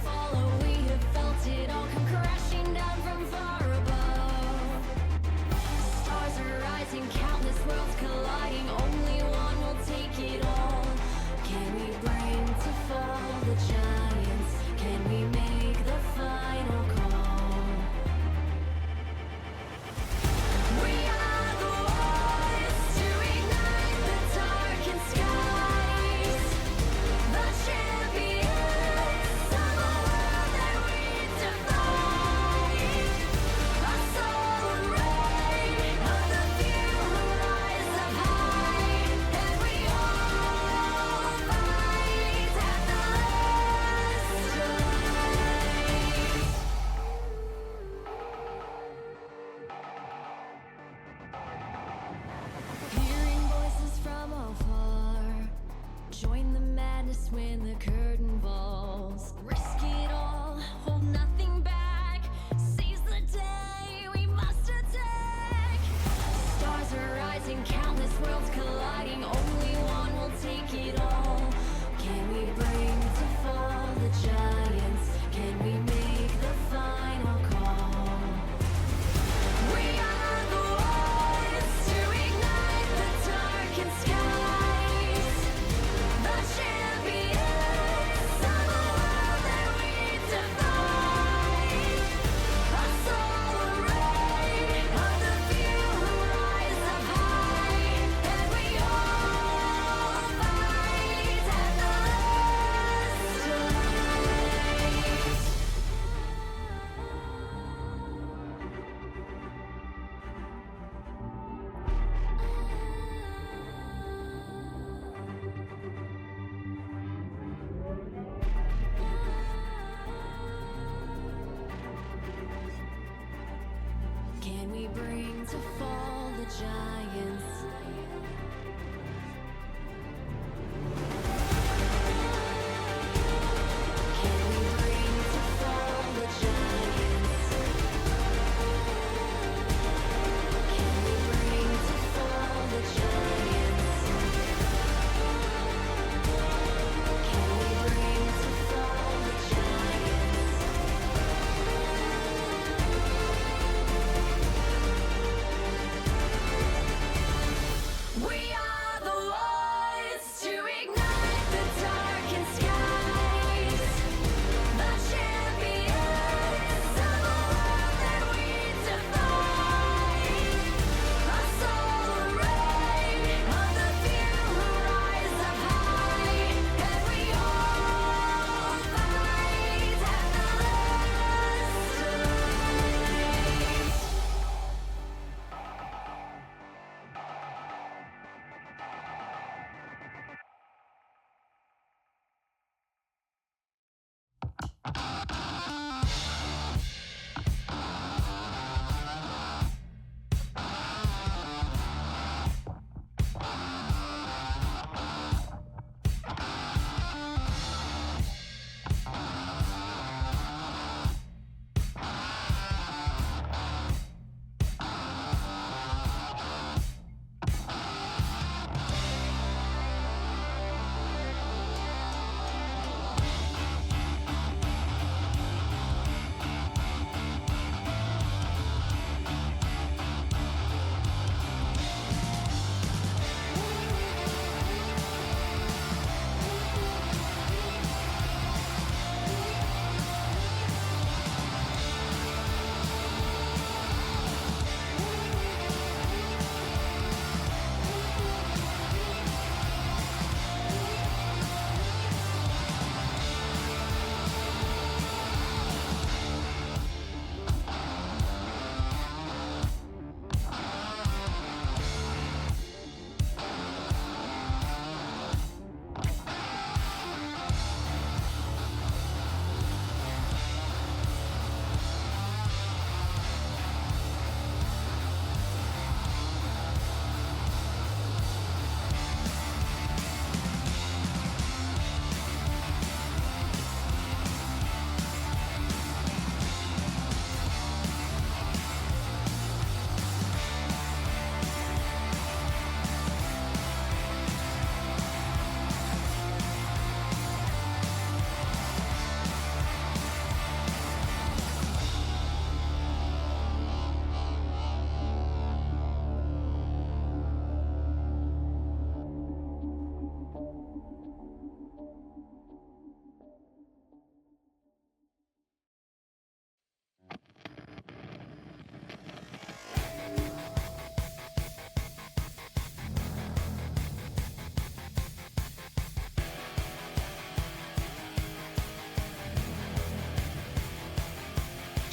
follow. We have felt it all come crashing down from far above. Stars are rising, countless worlds colliding. Only one will take it all. Can we bring to fall the giants? Can we make the final call? We are the ones to ignite the darkened skies. The champions of a world that we defy. A soul ray of the few who rise up high. And we all fight at the last strike. Hearing voices from afar. Join the madness when the curtain falls. Risk it all, hold nothing back. Seize the day, we must attack. Stars are rising, countless worlds colliding. Only one will take it all. Can we bring to fall the giants? Can we make the final call? We are the ones to ignite the darkened skies. The champions of a world that we defy. A soul ray of the few who rise up high. And we all fight at the last strike. Can we bring to fall the giants? Can we bring to fall the giants? Can we bring to fall the giants? Can we bring to fall the giants? We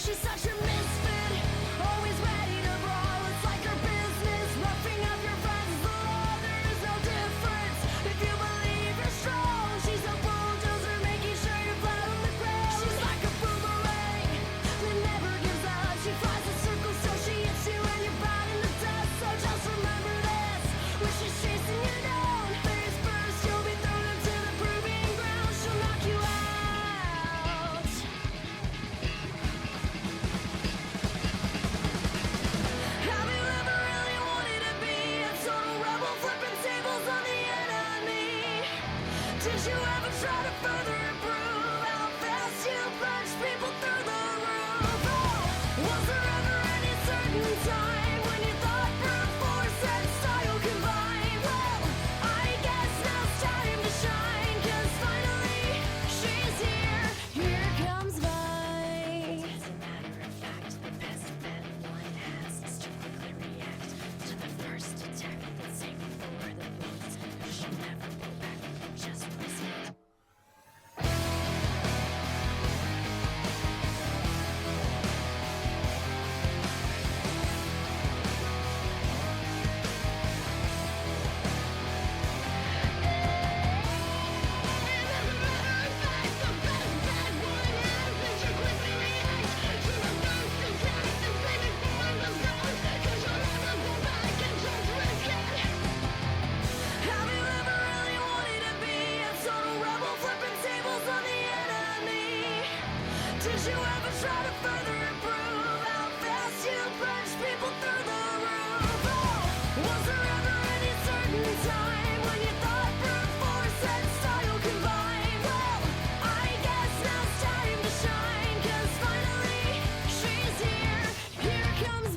She's such a misfit, always ready to brawl. It's like her business, roughing up your friends. The law, there is no difference. If you believe you're strong, she's a bulldozer, making sure you're flat on the ground. She's like a boomerang that never gives up. She flies in circles so she hits you and you're bowed in the dust. So just remember this, when she's chasing you down, face first, you'll be thrown into the proving ground. She'll knock you out. Have you ever really wanted to be a total rebel, flipping tables on the enemy? Did you ever try to further improve how fast you punch people through the roof? Oh, was there ever any certain time when you thought brute force and style combined? Well, I guess now's time to shine, 'cause finally she's here. Here comes mine. As a matter of fact, the best bet one has is to quickly react to the first attack and save before the bullets. She'll never pull back, just risk it. Have you ever really wanted to be a total rebel, flipping tables on the enemy? Did you ever try to further improve how fast you punch people through the roof? Oh, was there ever any certain time when you thought brute force and style combined? Well, I guess now's time to shine, 'cause finally she's here. Here comes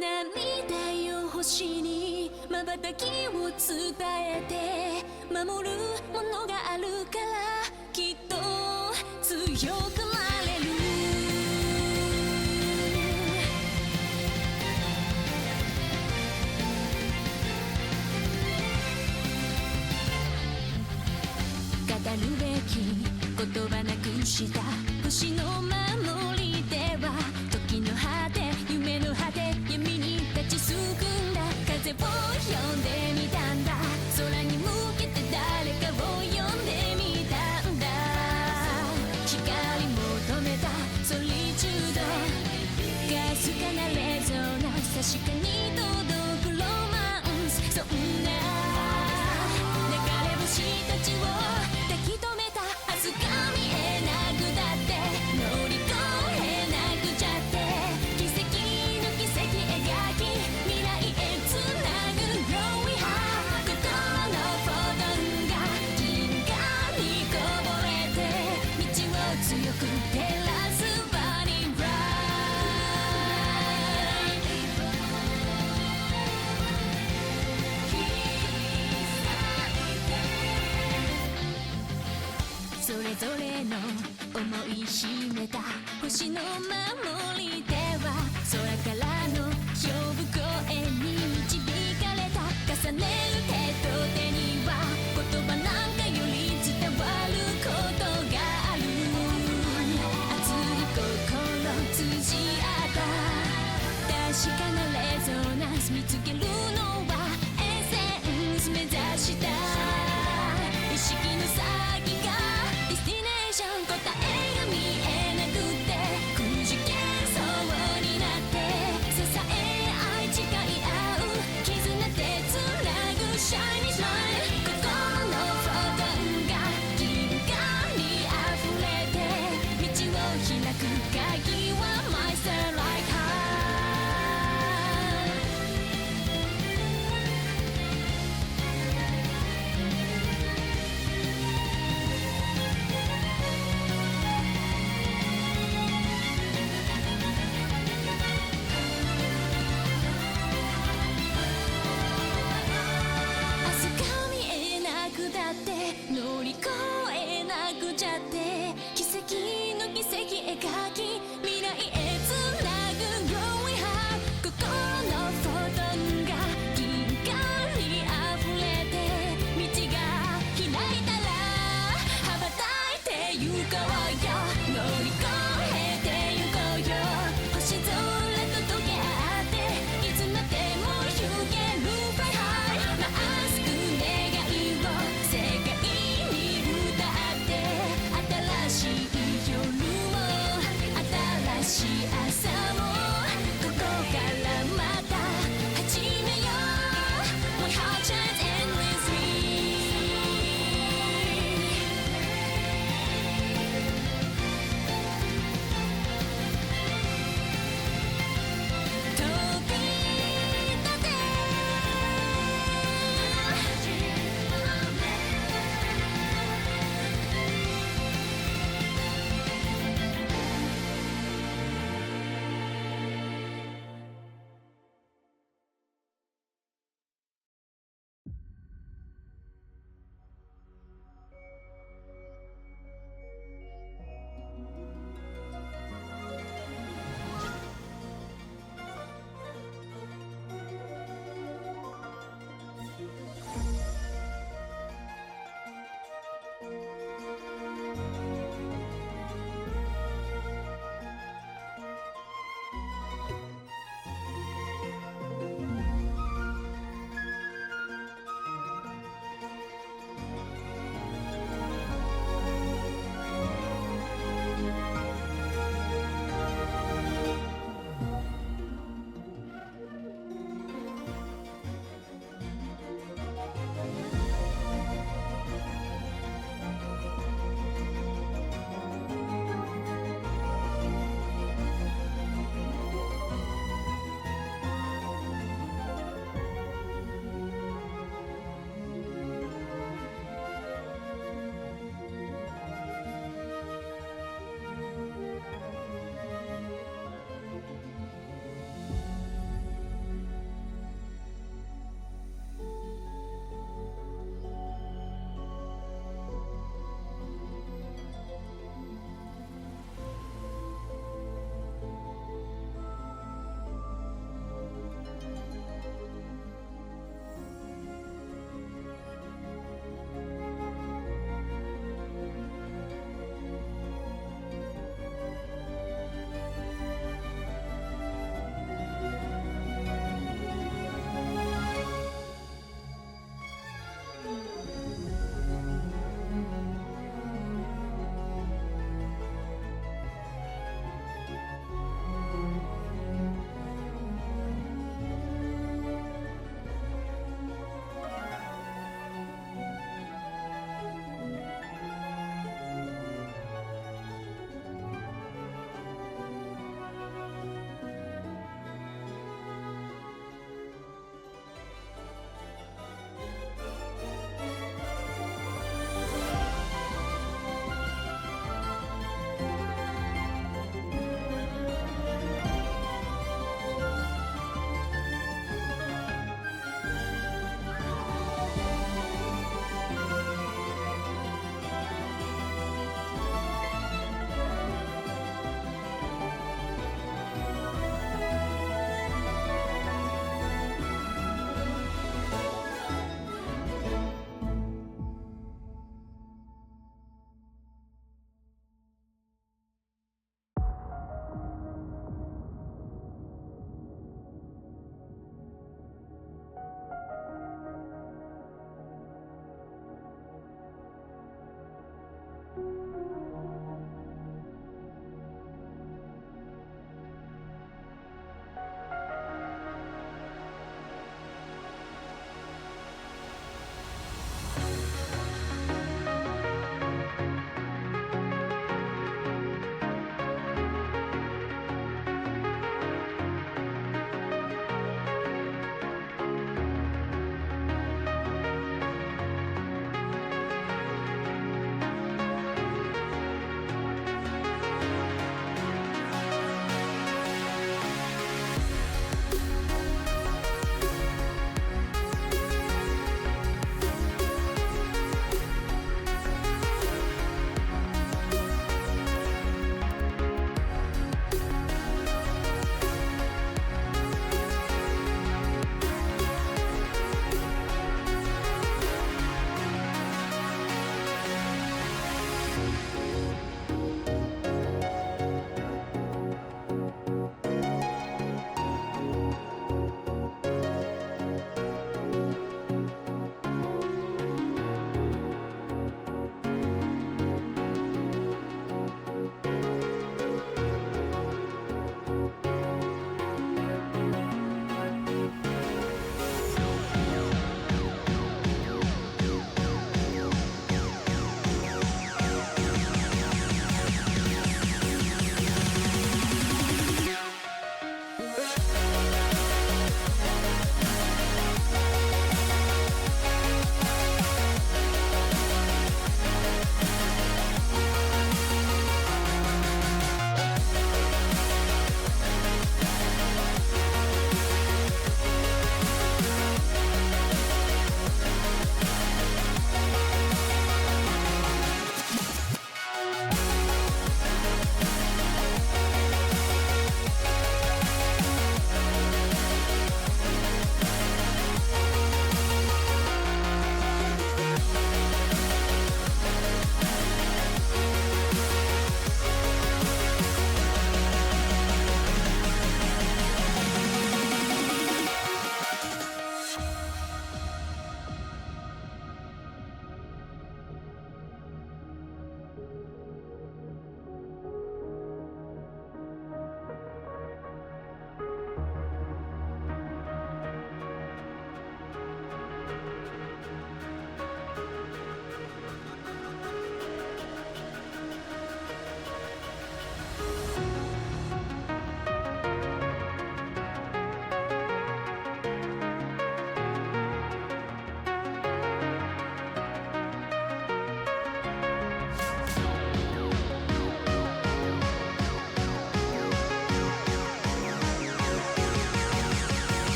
涙よ星に瞬きを伝えて守るものがあるからきっと強くなれる語るべき言葉なくした星の守りでは時の果て夢の果て闇に立ちすくんだ風を呼んでみたんだ空に向けて誰かを呼んでみたんだ光求めたソリチュードかすかなレゾナンス確かに届くロマンスそんな流れ星たちを抱き留めた明日が見えなくだって乗り越えなくちゃって奇跡の奇跡描き未来へつなぐ Growing High 心のフォトンが銀河にこぼれて道を強く照らす Burning Bright それぞれの思い秘めた星の守りでは空からの呼ぶ声に導かれた重ねる手と手には言葉なんかより伝わることがある熱い心通じ合った確かなレゾナンス見つけるのはエッセンス目指した意識の先がディスティネーション答えが見えなくてくじけ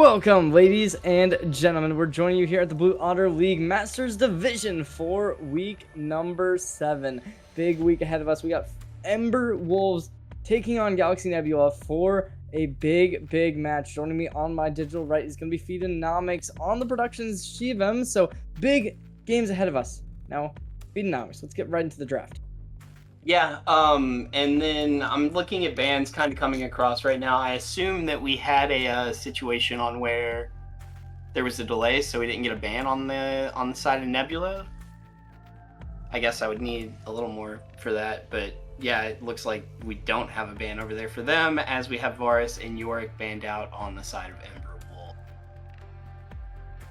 Welcome, ladies and gentlemen. We're joining you here at the Blue Otter League Masters Division for week number 7. Big week ahead of us. We got Ember Wolves taking on Galaxy Nebula for a big match. Joining me on my digital right is going to be Feedonomics on the productions Shivem. So big games ahead of us. Now, Feedonomics, let's get right into the draft. Yeah, and then I'm looking at bans kind of coming across right now. I assume that we had a situation on where there was a delay, so we didn't get a ban on the side of Nebula. I guess I would need a little more for that, but yeah, it looks like we don't have a ban over there for them, as we have Varus and Yorick banned out on the side of Ember.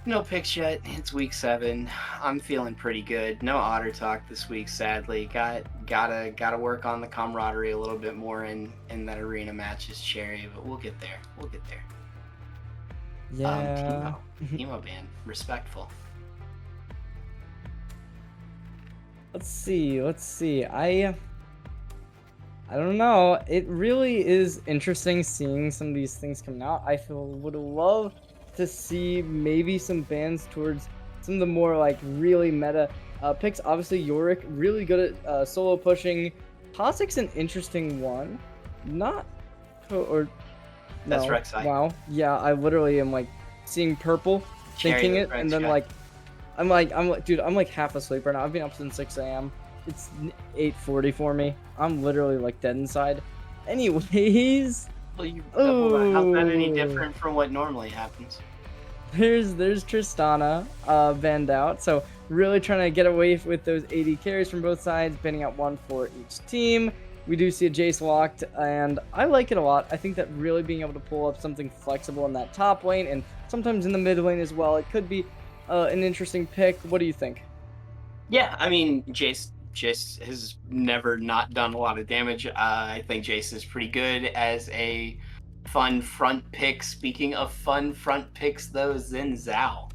No picks yet. It's week 7. I'm feeling pretty good. No Otter talk this week, sadly. Gotta work on the camaraderie a little bit more in that arena matches, Cherry. But we'll get there. Yeah. Teemo ban. Respectful. Let's see. I don't know. It really is interesting seeing some of these things coming out. I would love to see maybe some bans towards some of the more like really meta picks. Obviously, Yorick really good at solo pushing. Tossic's an interesting one. Not or no. That's Rek'Sai. Wow. Yeah, I literally am like seeing purple, thinking it, and then like I'm like, dude, I'm like half asleep right now. I've been up since 6 a.m. It's 8:40 for me. I'm literally like dead inside. Anyways. Well, how's that any different from what normally happens? There's Tristana banned out, so really trying to get away with those AD carries from both sides, banning out one for each team. We do see a Jace locked, and I like it a lot. I think that really being able to pull up something flexible in that top lane, and sometimes in the mid lane as well, it could be an interesting pick. What do you think? Yeah, I mean, Jace has never not done a lot of damage. I think Jace is pretty good as a fun front pick. Speaking of fun front picks, though, Xin Zhao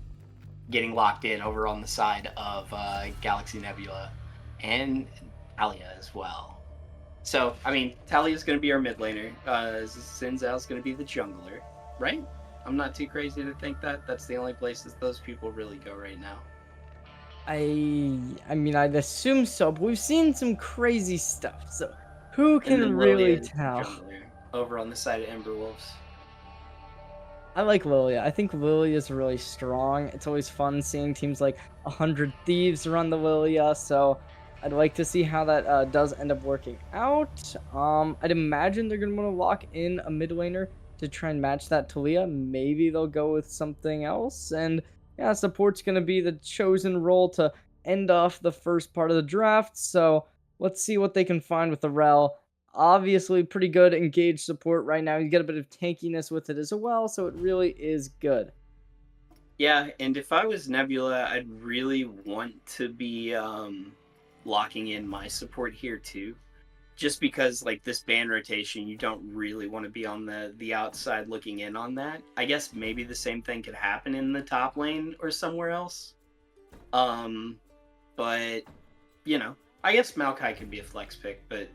getting locked in over on the side of Galaxy Nebula and Talia as well. So, I mean, Talia's going to be our mid laner. Xin Zhao's going to be the jungler, right? I'm not too crazy to think that. That's the only places those people really go right now. I mean, I'd assume so, but we've seen some crazy stuff, so who can really tell? Over on the side of Ember Wolves. I like Lilia. I think Lilia is really strong. It's always fun seeing teams like 100 Thieves run the Lilia, so I'd like to see how that does end up working out. I'd imagine they're going to want to lock in a mid laner to try and match that Talia. Maybe they'll go with something else, and yeah, support's going to be the chosen role to end off the first part of the draft, so let's see what they can find with the Rel. Obviously, pretty good engaged support right now. You get a bit of tankiness with it as well, so it really is good. Yeah, and if I was Nebula, I'd really want to be locking in my support here too. Just because, like, this ban rotation, you don't really want to be on the outside looking in on that. I guess maybe the same thing could happen in the top lane or somewhere else. But, you know, I guess Maokai could be a flex pick, but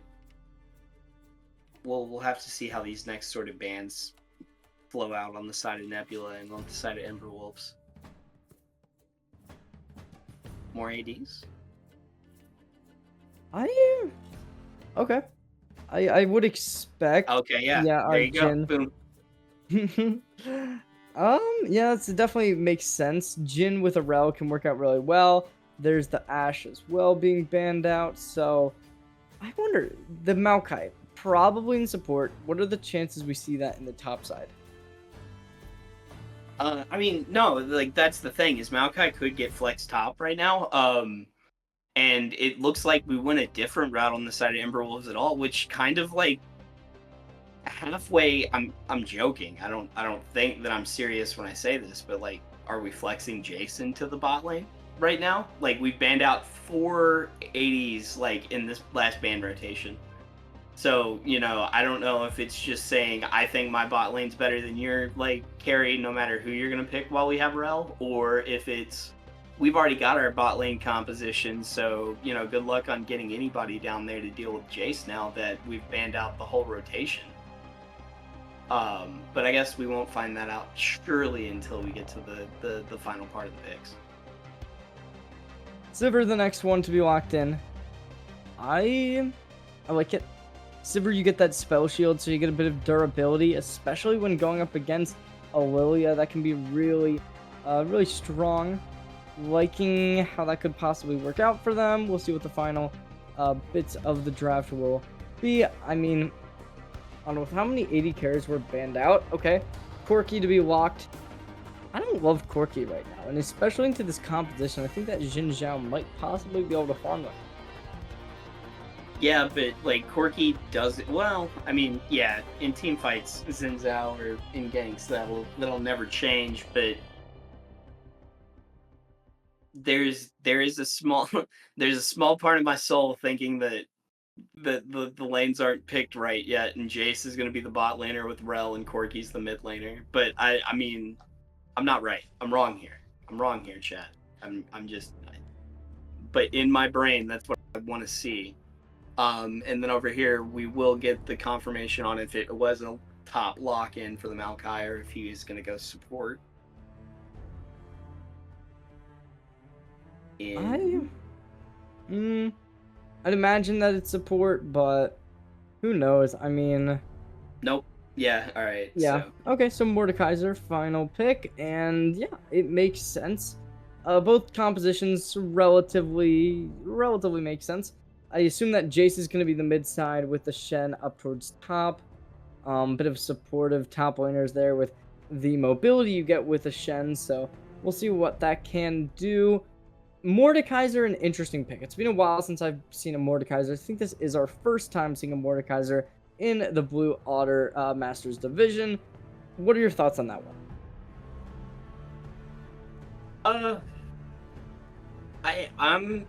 we'll have to see how these next sort of bans flow out on the side of Nebula and on the side of Ember Wolves. More ADs? Okay. I would expect. Okay, yeah. There you go. Boom. Yeah, it definitely makes sense. Jhin with a Rel can work out really well. There's the Ashe as well being banned out. So I wonder, the Maokai, probably in support. What are the chances we see that in the top side? I mean, no, like, that's the thing, is Maokai could get flex top right now. And it looks like we went a different route on the side of Ember Wolves at all, which kind of like halfway. I'm joking. I don't think that I'm serious when I say this, but like, are we flexing Jason to the bot lane right now? Like, we've banned out 4 ADs like in this last ban rotation. So, you know, I don't know if it's just saying I think my bot lane's better than your like carry, no matter who you're gonna pick while we have Rel, or if it's we've already got our bot lane composition, so, you know, good luck on getting anybody down there to deal with Jace now that we've banned out the whole rotation. But I guess we won't find that out surely until we get to the final part of the picks. Sivir, the next one to be locked in. I like it. Sivir, you get that spell shield, so you get a bit of durability, especially when going up against a Lilia. That can be really, really strong. Liking how that could possibly work out for them. We'll see what the final bits of the draft will be. I mean, I don't know with how many 80 carries were banned out. Okay, Corki to be locked. I don't love Corki right now, and especially into this composition, I think that Jin Zhao might possibly be able to farm them. Yeah, but like Corki does it well. I mean, yeah, in team fights, Xin Zhao or in ganks, that'll never change. But there is a small there's a small part of my soul thinking that the lanes aren't picked right yet, and Jace is going to be the bot laner with Rel, and Corki's the mid laner. But I mean, I'm not right. I'm wrong here. I'm wrong here, chat. I'm just. But in my brain, that's what I want to see. And then over here, we will get the confirmation on if it was a top lock-in for the Maokai or if he is going to go support. I'd imagine that it's support, but who knows? I mean, nope. Yeah. All right. yeah. So. Okay. So Mordekaiser, final pick, and yeah, it makes sense. Both compositions relatively make sense. I assume that Jace is going to be the mid side with the Shen up towards top. Bit of supportive top laners there with the mobility you get with a Shen, so we'll see what that can do. Mordekaiser, an interesting pick. It's been a while since I've seen a Mordekaiser. I think this is our first time seeing a Mordekaiser in the Blue Otter Masters division. What are your thoughts on that one? I'm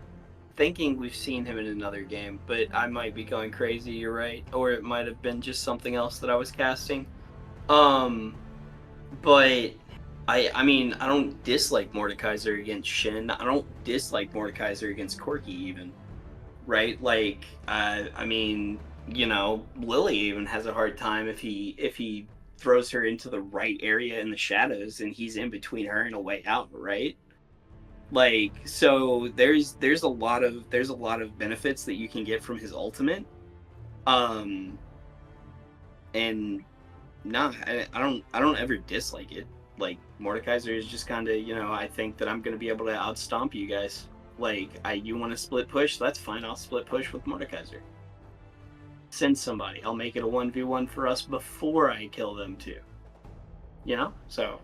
thinking we've seen him in another game, but I might be going crazy, you're right. Or it might have been just something else that I was casting. But I mean, I don't dislike Mordekaiser against Shin. I don't dislike Mordekaiser against Corki even. Right? Like, I mean, you know, Lily even has a hard time if he throws her into the right area in the shadows and he's in between her and a way out, right? Like, so there's a lot of benefits that you can get from his ultimate. And nah, I don't ever dislike it. Like, Mordekaiser is just kind of, you know, I think that I'm gonna be able to outstomp you guys. Like, you want to split push? That's fine. I'll split push with Mordekaiser. Send somebody. I'll make it a 1v1 for us before I kill them too. You know? So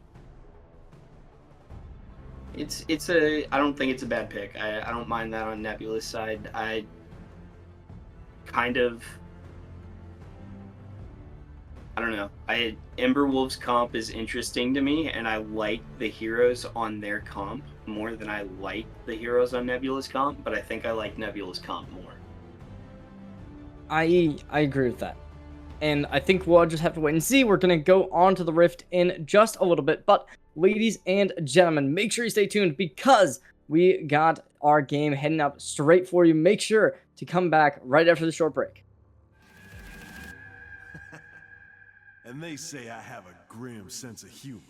I don't think it's a bad pick. I don't mind that on Nebula's side. I don't know. Ember Wolf's comp is interesting to me, and I like the heroes on their comp more than I like the heroes on Nebula's comp, but I think I like Nebula's comp more. I agree with that. And I think we'll just have to wait and see. We're going to go on to the Rift in just a little bit. But ladies and gentlemen, make sure you stay tuned because we got our game heading up straight for you. Make sure to come back right after the short break. And they say I have a grim sense of humor.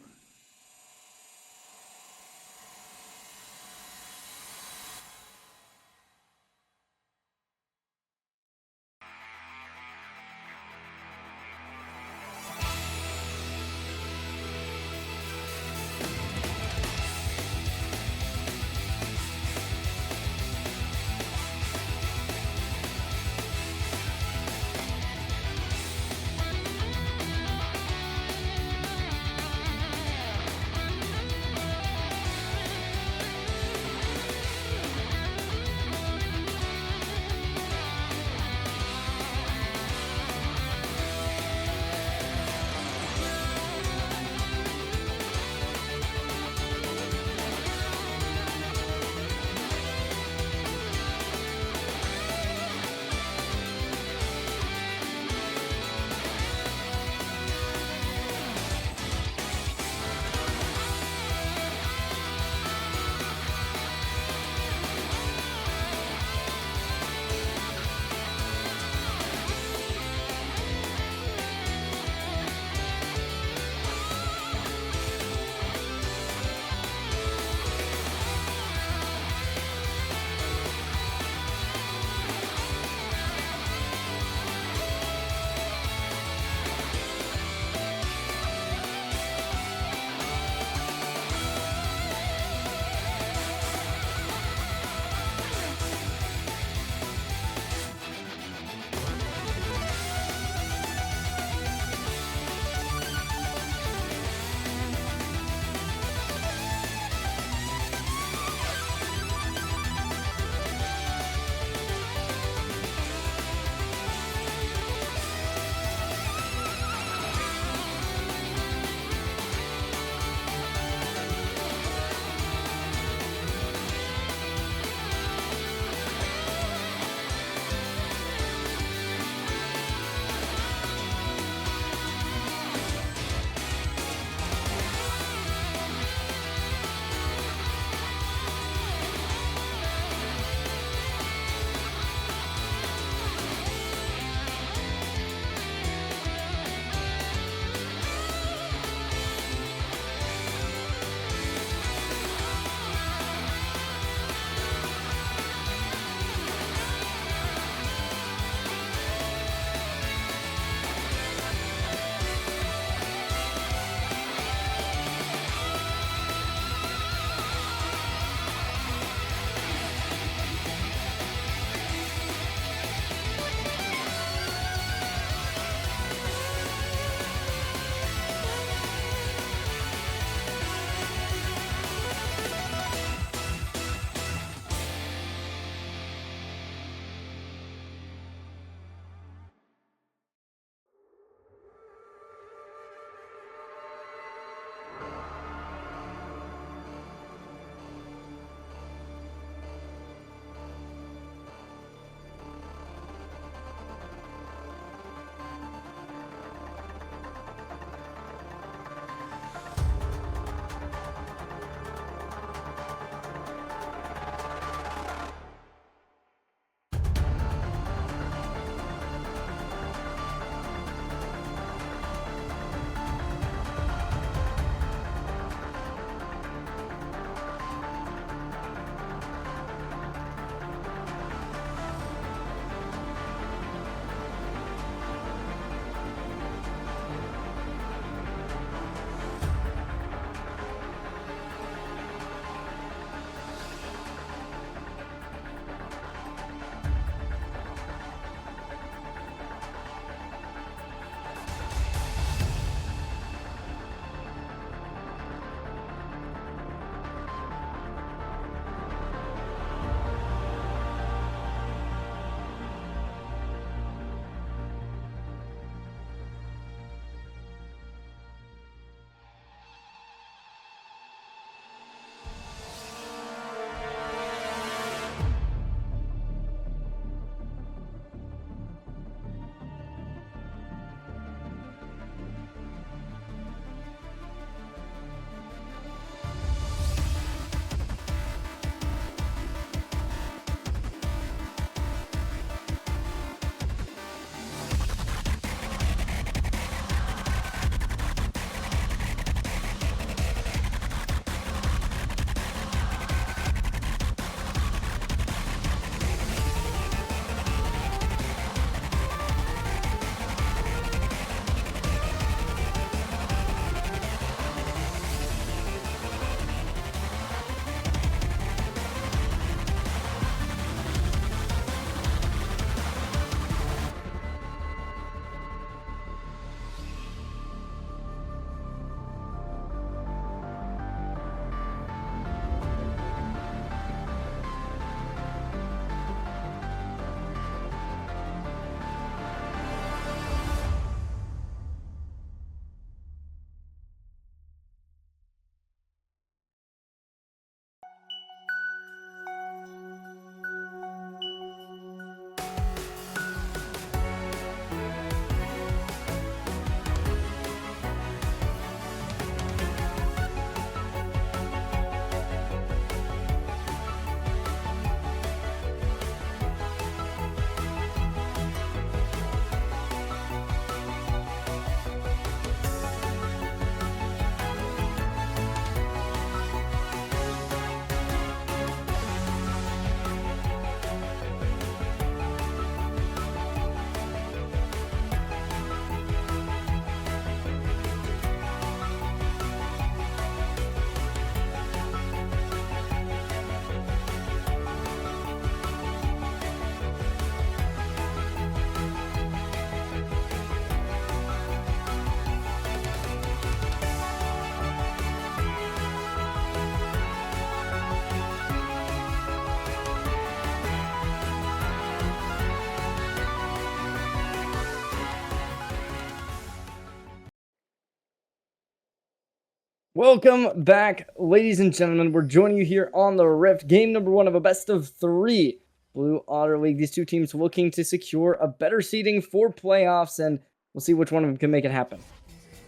Welcome back, ladies and gentlemen. We're joining you here on the Rift. Game number 1 of a best of 3 Blue Otter League. These two teams looking to secure a better seeding for playoffs, and we'll see which one of them can make it happen.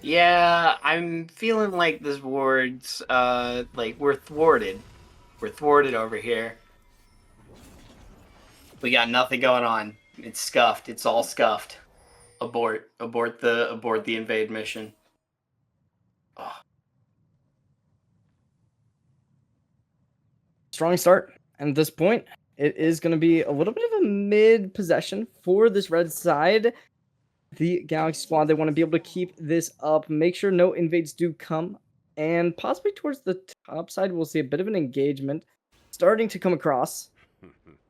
Yeah, I'm feeling like this ward's, like, we're thwarted. We're thwarted over here. We got nothing going on. It's scuffed. It's all scuffed. Abort. Abort the invade mission. Oh. Strong start, and at this point, it is going to be a little bit of a mid possession for this red side. The Galaxy squad, they want to be able to keep this up, make sure no invades do come, and possibly towards the top side, we'll see a bit of an engagement starting to come across.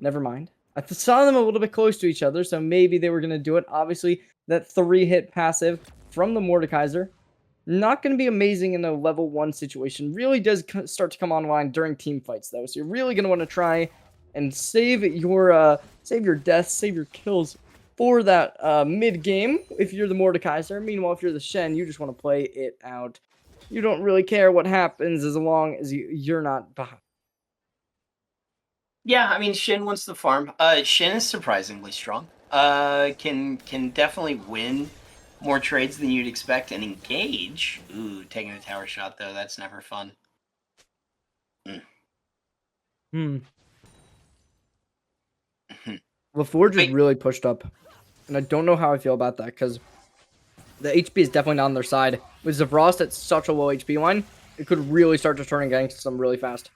Never mind. I saw them a little bit close to each other, so maybe they were going to do it. Obviously, that 3-hit passive from the Mordekaiser, not going to be amazing in a level 1 situation. Really does start to come online during team fights, though, so you're really going to want to try and save your deaths, save your kills for that mid-game if you're the Mordekaiser. Meanwhile, if you're the Shen, you just want to play it out. You don't really care what happens as long as you're not behind. Yeah, I mean, Shin wants to farm. Shin is surprisingly strong. Can definitely win more trades than you'd expect and engage. Ooh, taking a tower shot, though, that's never fun. LaForge is really pushed up, and I don't know how I feel about that, because the HP is definitely not on their side. With Zavrost at such a low HP line, it could really start to turn against them really fast.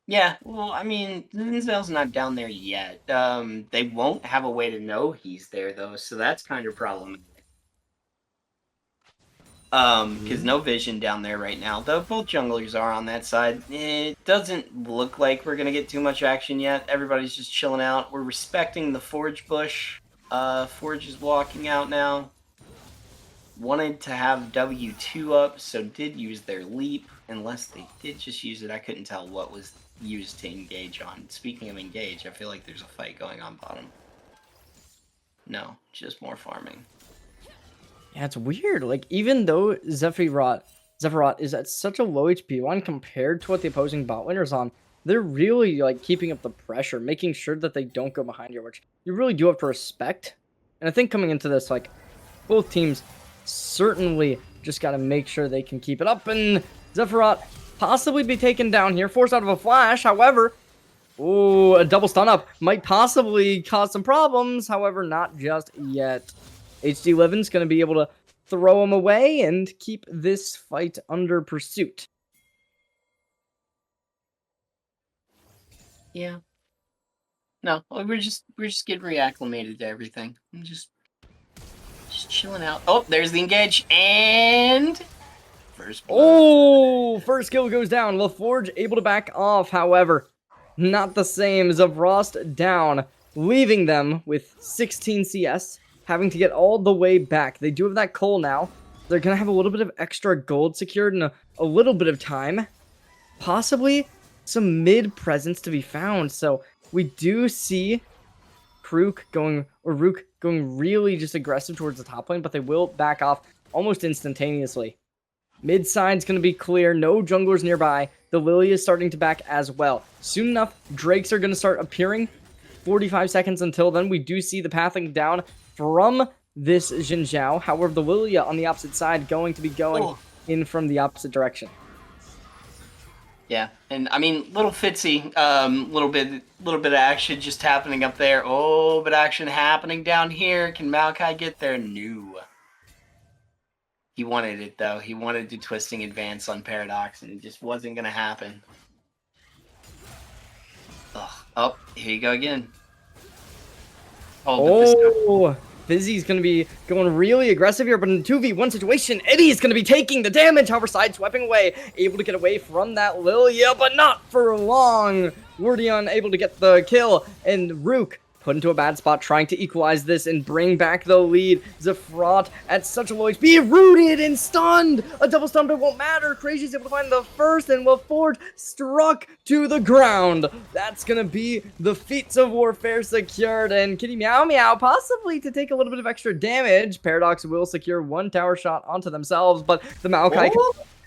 Yeah, well, I mean, Zinzel's not down there yet. They won't have a way to know he's there, though, so that's kind of problematic. Because no vision down there right now, though both junglers are on that side. It doesn't look like we're going to get too much action yet. Everybody's just chilling out. We're respecting the Forge bush. Forge is walking out now. Wanted to have W2 up, so did use their leap. Unless they did just use it, I couldn't tell what was used to engage on. Speaking of engage, I feel like there's a fight going on bottom. No, just more farming. Yeah, it's weird. Like, even though Zephyros is at such a low HP line compared to what the opposing bot laner's on, they're really, like, keeping up the pressure, making sure that they don't go behind you, which you really do have to respect. And I think coming into this, like, both teams certainly just got to make sure they can keep it up, and Zephyros possibly be taken down here, forced out of a flash. However, ooh, a double stun up might possibly cause some problems. However, not just yet. HD Levin's going to be able to throw him away and keep this fight under pursuit. Yeah. No, we're just getting reacclimated to everything. I'm just chilling out. Oh, there's the engage, and first blood. Oh, first kill goes down. LaForge able to back off. However, not the same. Zavrost down, leaving them with 16 CS, having to get all the way back. They do have that coal now. They're going to have a little bit of extra gold secured in a little bit of time. Possibly some mid presence to be found. So we do see Rook going really just aggressive towards the top lane, but they will back off almost instantaneously. Mid side's going to be clear. No junglers nearby. The Lily is starting to back as well. Soon enough, Drakes are going to start appearing. 45 seconds until then. We do see the pathing down from this Xin Zhao. However, the Lilia on the opposite side going to be going in from the opposite direction. Yeah, and I mean, little Fitzy, little bit of action just happening up there. Oh, but action happening down here. Can Maokai get there? No. He wanted it, though. He wanted to twisting advance on Paradox, and it just wasn't going to happen. Ugh. Oh, here you go again. Oh, Fizzy's going to be going really aggressive here, but in a 2v1 situation, Eddie's going to be taking the damage. However, sideswiping away, able to get away from that Lilia, but not for long. Wordion able to get the kill, and Rook put into a bad spot, trying to equalize this and bring back the lead. Zephrot at such a low HP, rooted and stunned. A double stun, but it won't matter. Crazy's able to find the first, and LaForge struck to the ground. That's gonna be the feats of warfare secured, and Kitty Meow Meow possibly to take a little bit of extra damage. Paradox will secure one tower shot onto themselves, but the Maokai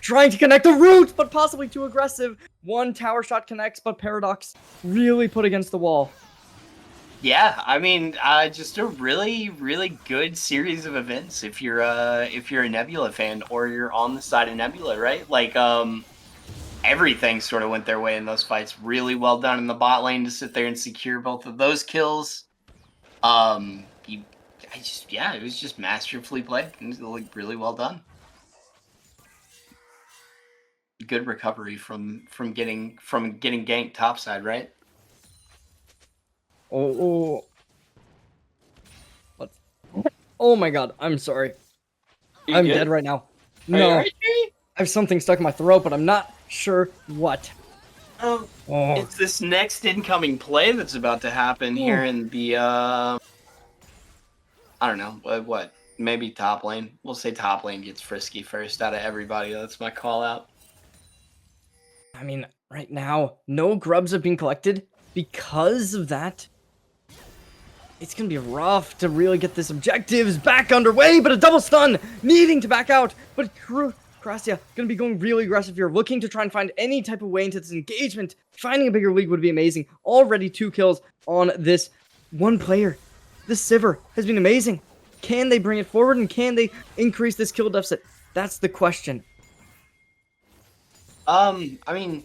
trying to connect the root, but possibly too aggressive. One tower shot connects, but Paradox really put against the wall. Yeah, I mean, just a really, really good series of events if you're a Nebula fan or you're on the side of Nebula, right? Like, everything sort of went their way in those fights. Really well done in the bot lane to sit there and secure both of those kills. It was just masterfully played. It was like really well done. Good recovery from getting ganked topside, right? Oh. What? Oh my god, I'm sorry. I'm dead right now. No. Are you? I have something stuck in my throat, but I'm not sure what. Oh, it's this next incoming play that's about to happen here in the I don't know what maybe top lane. We'll say top lane gets frisky first out of everybody. That's my call out. I mean, right now, no grubs have been collected. Because of that, it's gonna be rough to really get this objectives back underway, but a double stun, needing to back out. But Crassia gonna be going really aggressive here, looking to try and find any type of way into this engagement. Finding a bigger league would be amazing. Already 2 kills on this one player. This Sivir has been amazing. Can they bring it forward, and can they increase this kill deficit? That's the question. I mean,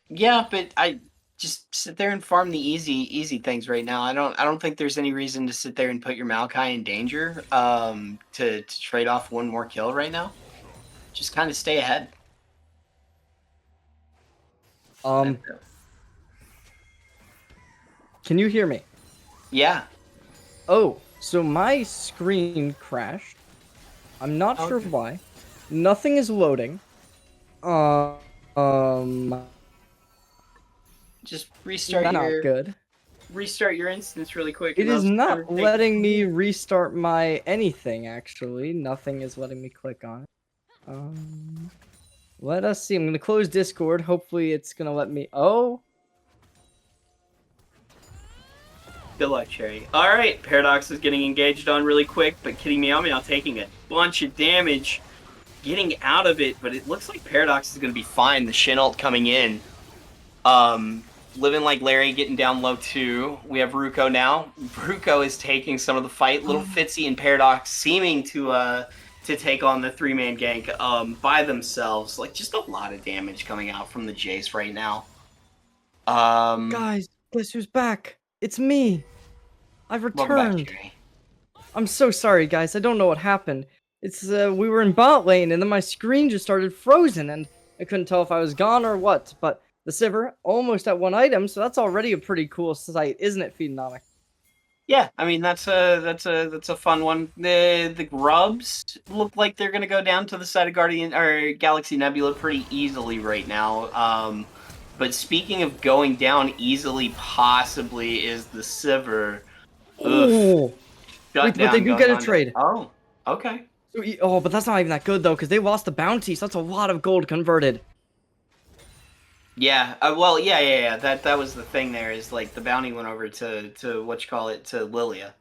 yeah, but I just sit there and farm the easy things right now. I don't think there's any reason to sit there and put your Maokai in danger to trade off one more kill right now. Just kind of stay ahead. Can you hear me? Yeah. Oh, so my screen crashed. I'm not sure why. Nothing is loading. Just restart not good. Restart your instance really quick. It is not letting me restart my anything, actually. Nothing is letting me click on it. Let us see. I'm going to close Discord. Hopefully it's going to let me... Oh. Good luck, Cherry. Alright, Paradox is getting engaged on really quick, but Kitty Meow Meow taking a bunch of damage. Getting out of it, but it looks like Paradox is going to be fine. The Shin ult coming in. Living Like Larry getting down low too. We have Ruko now. Ruko is taking some of the fight. Little Fitzy and Paradox seeming to take on the 3-man gank by themselves. Like, just a lot of damage coming out from the Jace right now. Guys, guess who's back? It's me. I've returned. I'm so sorry, guys. I don't know what happened. It's we were in bot lane, and then my screen just started frozen, and I couldn't tell if I was gone or what. But the Sivir almost at 1 item, so that's already a pretty cool sight, isn't it, Feedonomic? Yeah, I mean that's a fun one. The grubs look like they're gonna go down to the side of Guardian or Galaxy Nebula pretty easily right now. But speaking of going down easily, possibly is the Sivir. Oh, wait, but they do get a trade. Oh, okay. Oh, but that's not even that good though, because they lost the bounty, so that's a lot of gold converted. Yeah, well, yeah. That was the thing. There is like the bounty went over to what you call it, to Lilia,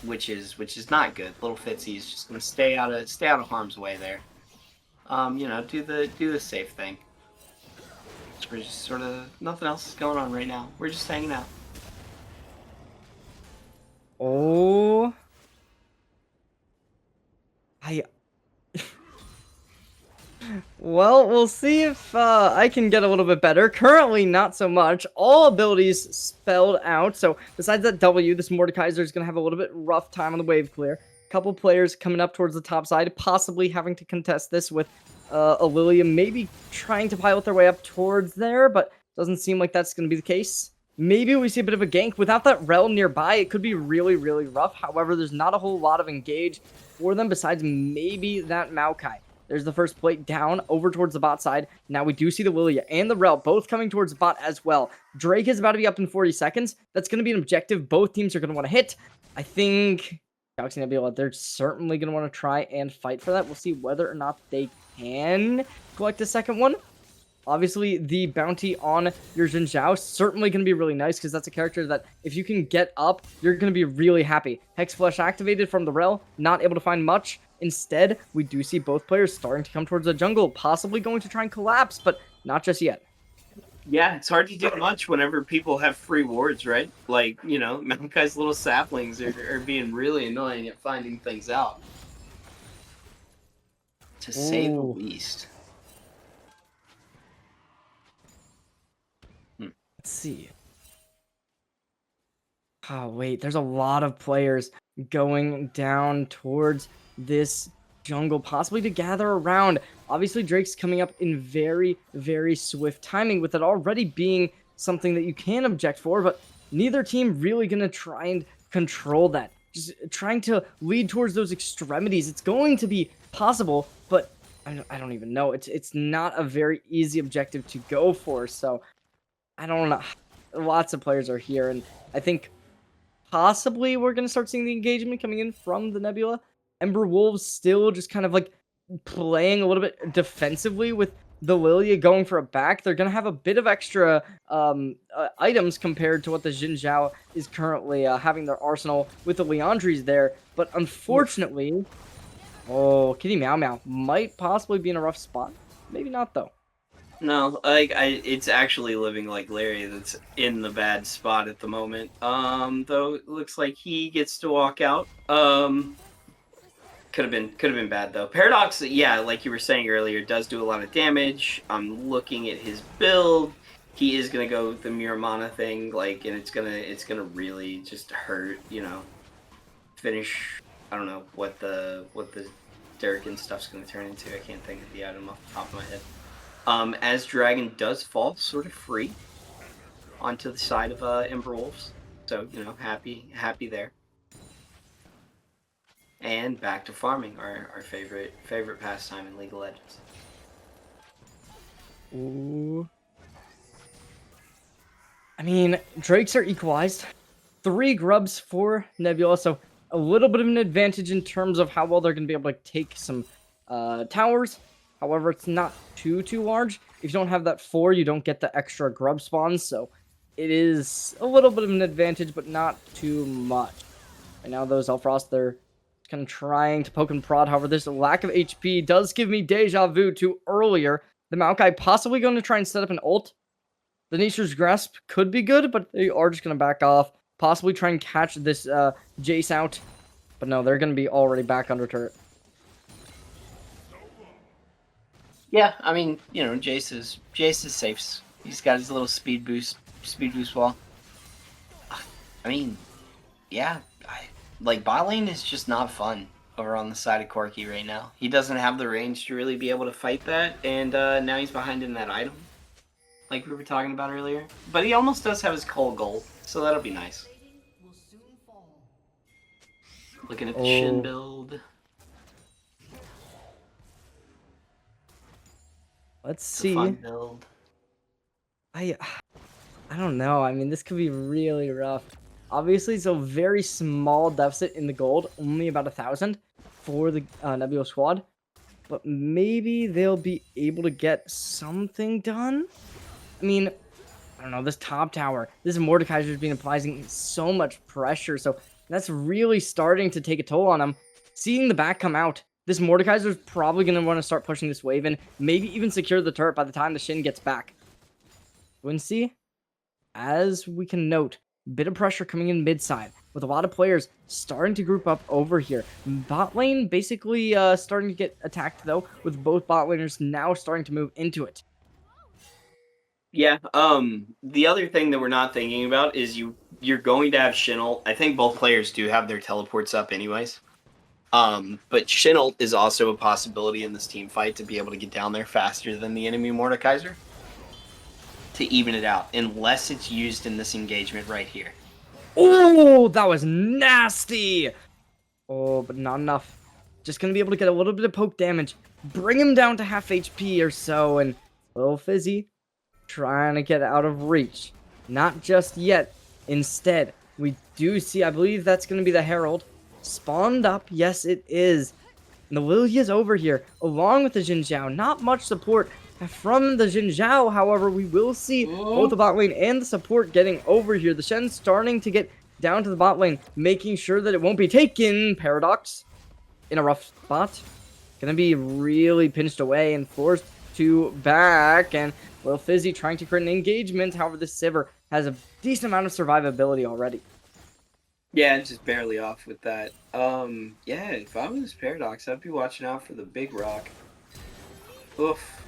which is not good. Little Fitzy is just gonna stay out of harm's way there. Do the safe thing. We're just sort of nothing else is going on right now. We're just hanging out. Oh, well, we'll see if I can get a little bit better. Currently, not so much. All abilities spelled out. So besides that W, this Mordekaiser is going to have a little bit rough time on the wave clear. A couple players coming up towards the top side, possibly having to contest this with a Lilia maybe trying to pilot their way up towards there, but doesn't seem like that's going to be the case. Maybe we see a bit of a gank. Without that Rel nearby, it could be really, really rough. However, there's not a whole lot of engage for them besides maybe that Maokai. There's the first plate down over towards the bot side. Now we do see the Lilia and the Rel both coming towards the bot as well. Drake is about to be up in 40 seconds. That's going to be an objective both teams are going to want to hit. I think Galaxy Nebula, they're certainly going to want to try and fight for that. We'll see whether or not they can collect a second one. Obviously, the bounty on your Jin Zhao is certainly going to be really nice because that's a character that if you can get up, you're going to be really happy. Hex Flesh activated from the Rel, not able to find much. Instead, we do see both players starting to come towards the jungle, possibly going to try and collapse, but not just yet. Yeah, it's hard to do much whenever people have free wards, right? Like, you know, Malachi's little saplings are being really annoying at finding things out. To say the Ooh. least. Let's see. Oh, wait, there's a lot of players going down towards this jungle, possibly to gather around. Obviously, Drake's coming up in very, very swift timing, with it already being something that you can object for, but neither team really going to try and control that. Just trying to lead towards those extremities. It's going to be possible, but I don't even know. It's not a very easy objective to go for, so I don't know. Lots of players are here, and I think possibly we're going to start seeing the engagement coming in from the Nebula. Ember Wolves still just kind of like playing a little bit defensively with the Lilia going for a back. They're going to have a bit of extra items compared to what the Xin Zhao is currently having their arsenal with the Leandries there. But unfortunately, oh, Kitty Meow Meow might possibly be in a rough spot. Maybe not, though. No, like it's actually living like Larry that's in the bad spot at the moment. Though it looks like he gets to walk out. Could have been bad though. Paradox, yeah, like you were saying earlier, does do a lot of damage. I'm looking at his build. He is gonna go with the Miramana thing, like, and it's gonna really just hurt, you know. Finish. I don't know what the Durkin stuff's gonna turn into. I can't think of the item off the top of my head. As Dragon does fall sort of free onto the side of Ember Wolves. So, you know, happy there. And back to farming, our favorite pastime in League of Legends. Ooh. I mean, Drakes are equalized. 3 grubs for Nebula, so a little bit of an advantage in terms of how well they're going to be able to take some towers. However, it's not too large. If you don't have that 4, you don't get the extra grub spawns, so it is a little bit of an advantage, but not too much. Right now, those Elfrost, they're kind of trying to poke and prod. However, this lack of HP does give me deja vu to earlier. The Maokai possibly going to try and set up an ult. The Nature's Grasp could be good, but they are just going to back off. Possibly try and catch this Jace out. But no, they're going to be already back under turret. Yeah, I mean, you know, Jace is safe. He's got his little speed boost wall. I mean, yeah, like bot lane is just not fun over on the side of Corki right now. He doesn't have the range to really be able to fight that, and now he's behind in that item, like we were talking about earlier. But he almost does have his Cole gold, so that'll be nice. Looking at the Shin build. Let's see. Fun build. I don't know. I mean, this could be really rough. Obviously, it's a very small deficit in the gold, only about 1,000 for the Nebula squad. But maybe they'll be able to get something done. I mean, I don't know. This top tower, this Mordekaiser's been applying so much pressure, so that's really starting to take a toll on him. Seeing the back come out, this Mordekaiser's probably going to want to start pushing this wave in, maybe even secure the turret by the time the Shin gets back. Quincy, as we can note, bit of pressure coming in mid side, with a lot of players starting to group up over here. Bot lane basically starting to get attacked, though, with both bot laners now starting to move into it. Yeah, the other thing that we're not thinking about is you're going to have Shin'Ult. I think both players do have their teleports up anyways. But Shin'Ult is also a possibility in this team fight to be able to get down there faster than the enemy Mordekaiser to even it out, unless it's used in this engagement right here. Oh, that was nasty! Oh, but not enough. Just gonna be able to get a little bit of poke damage, bring him down to half HP or so, and little Fizzy trying to get out of reach. Not just yet. Instead, we do see, I believe that's gonna be the Herald. Spawned up, yes it is. And the Lilia's over here, along with the Xin Zhao. Not much support from the Xin Zhao, however, we will see both the bot lane and the support getting over here. The Shen's starting to get down to the bot lane, making sure that it won't be taken. Paradox. in a rough spot. Gonna be really pinched away and forced to back. And Lil Fizzy trying to create an engagement. However, this Sivir has a decent amount of survivability already. Yeah, just barely off with that. Yeah, if I was Paradox, I'd be watching out for the big rock. Oof.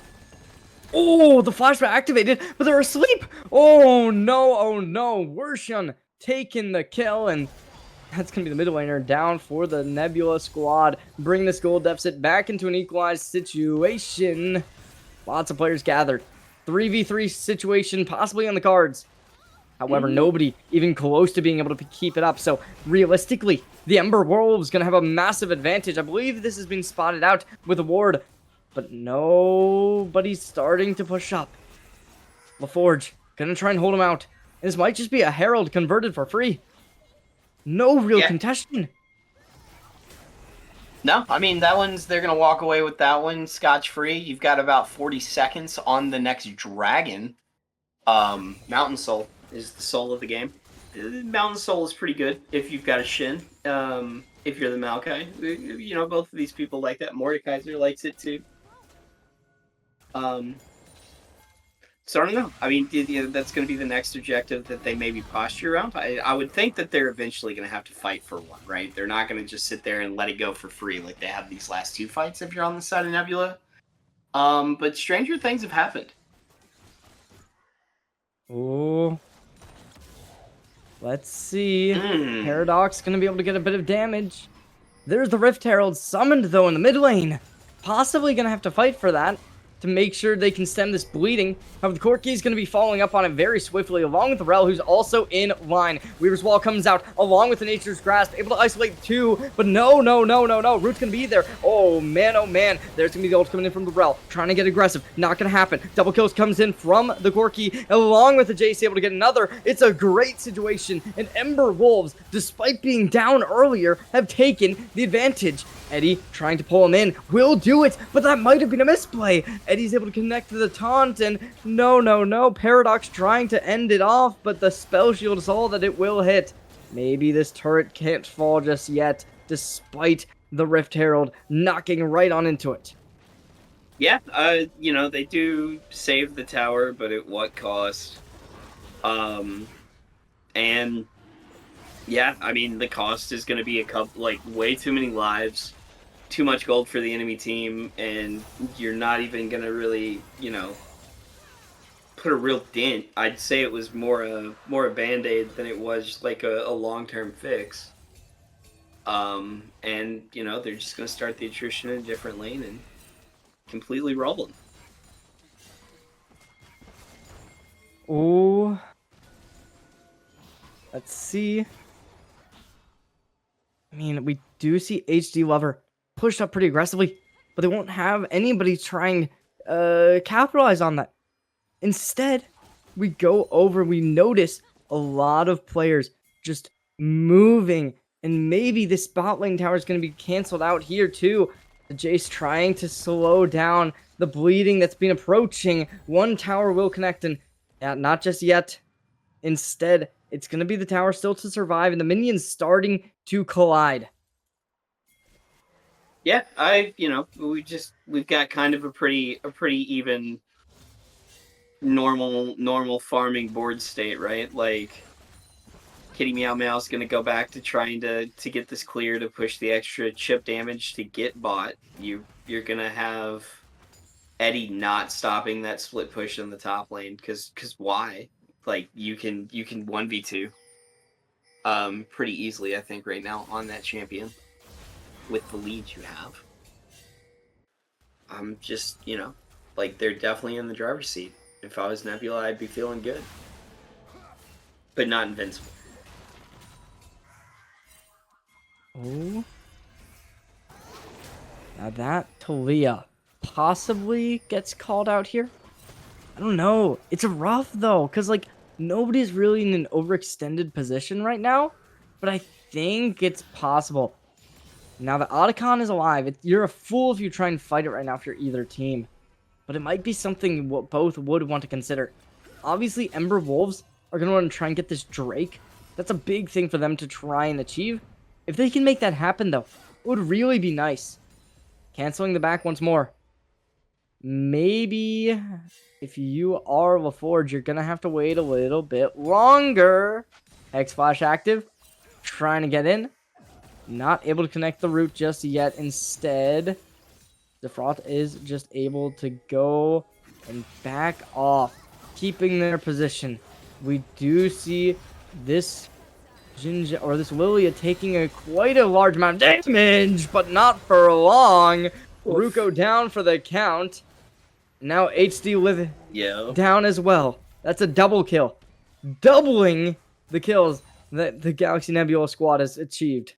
Oh, the flashback activated, but they're asleep. Oh no, Wurshan taking the kill, and that's going to be the mid laner down for the Nebula squad. Bring this gold deficit back into an equalized situation. Lots of players gathered. 3v3 situation possibly on the cards. However, nobody even close to being able to keep it up. So, realistically, the Ember Wolves going to have a massive advantage. I believe this has been spotted out with a ward. But nobody's starting to push up. LaForge going to try and hold him out. And this might just be a Herald converted for free. No real contention. No, I mean, that one's, they're going to walk away with that one scotch-free. You've got about 40 seconds on the next dragon. Mountain Soul is the soul of the game. Mountain Soul is pretty good if you've got a Shin. If you're the Maokai. You know, both of these people like that. Mordekaiser likes it too. So I don't know. I mean, that's going to be the next objective that they maybe posture around. I would think that they're eventually going to have to fight for one, right? They're not going to just sit there and let it go for free like they have these last two fights if you're on the side of Nebula. But stranger things have happened. Oh. Let's see. Paradox going to be able to get a bit of damage. There's the Rift Herald summoned, though, in the mid lane. Possibly going to have to fight for that to make sure they can stem this bleeding. However, the Corki is going to be following up on it very swiftly, along with the Rel, who's also in line. Weaver's Wall comes out, along with the Nature's Grasp, able to isolate two, but no. Root's going to be there. Oh, man. There's going to be the ult coming in from the Rel, trying to get aggressive. Not going to happen. Double kills comes in from the Corki, along with the Jace, able to get another. It's a great situation, and Ember Wolves, despite being down earlier, have taken the advantage. Eddie trying to pull him in, will do it, but that might have been a misplay. Eddie's able to connect to the taunt, and no. Paradox trying to end it off, but the spell shield is all that it will hit. Maybe this turret can't fall just yet, despite the Rift Herald knocking right on into it. Yeah, you know, they do save the tower, but at what cost? And yeah, I mean, the cost is going to be way too many lives, too much gold for the enemy team, and you're not even going to really, you know, put a real dent. I'd say it was more a band-aid than it was like a long-term fix. And, you know, they're just going to start the attrition in a different lane and completely roll them. Oh. Let's see. I mean, we do see HD Lover pushed up pretty aggressively, but they won't have anybody trying capitalize on that. Instead, we go over, we notice a lot of players just moving, and maybe this bot lane tower is going to be canceled out here too. The Jace trying to slow down the bleeding that's been approaching. One tower will connect, and yeah, not just yet. Instead, it's going to be the tower still to survive, and the minions starting to collide. Yeah, you know, we've got kind of a pretty even normal farming board state, right? Like, Kitty Meow Meow's gonna go back to trying to get this clear to push the extra chip damage to get bot. You're gonna have Eddie not stopping that split push in the top lane, cause why? Like, you can 1v2 pretty easily, I think, right now on that champion with the lead you have. I'm just, you know, like, they're definitely in the driver's seat. If I was Nebula, I'd be feeling good. But not invincible. Oh. Now that Talia possibly gets called out here. I don't know. It's rough, though, because, like, nobody's really in an overextended position right now. But I think it's possible. Now that Otacon is alive, you're a fool if you try and fight it right now if you're either team. But it might be something both would want to consider. Obviously, Ember Wolves are going to want to try and get this Drake. That's a big thing for them to try and achieve. If they can make that happen, though, would really be nice. Canceling the back once more. Maybe if you are LaForge, you're going to have to wait a little bit longer. Hex Flash active. Trying to get in. Not able to connect the root just yet. Instead, Defrost is just able to go and back off, keeping their position. We do see this this Lilia taking quite a large amount of damage, but not for long. Ruko down for the count. Now HD live down as well. That's a double kill. Doubling the kills that the Galaxy Nebula squad has achieved.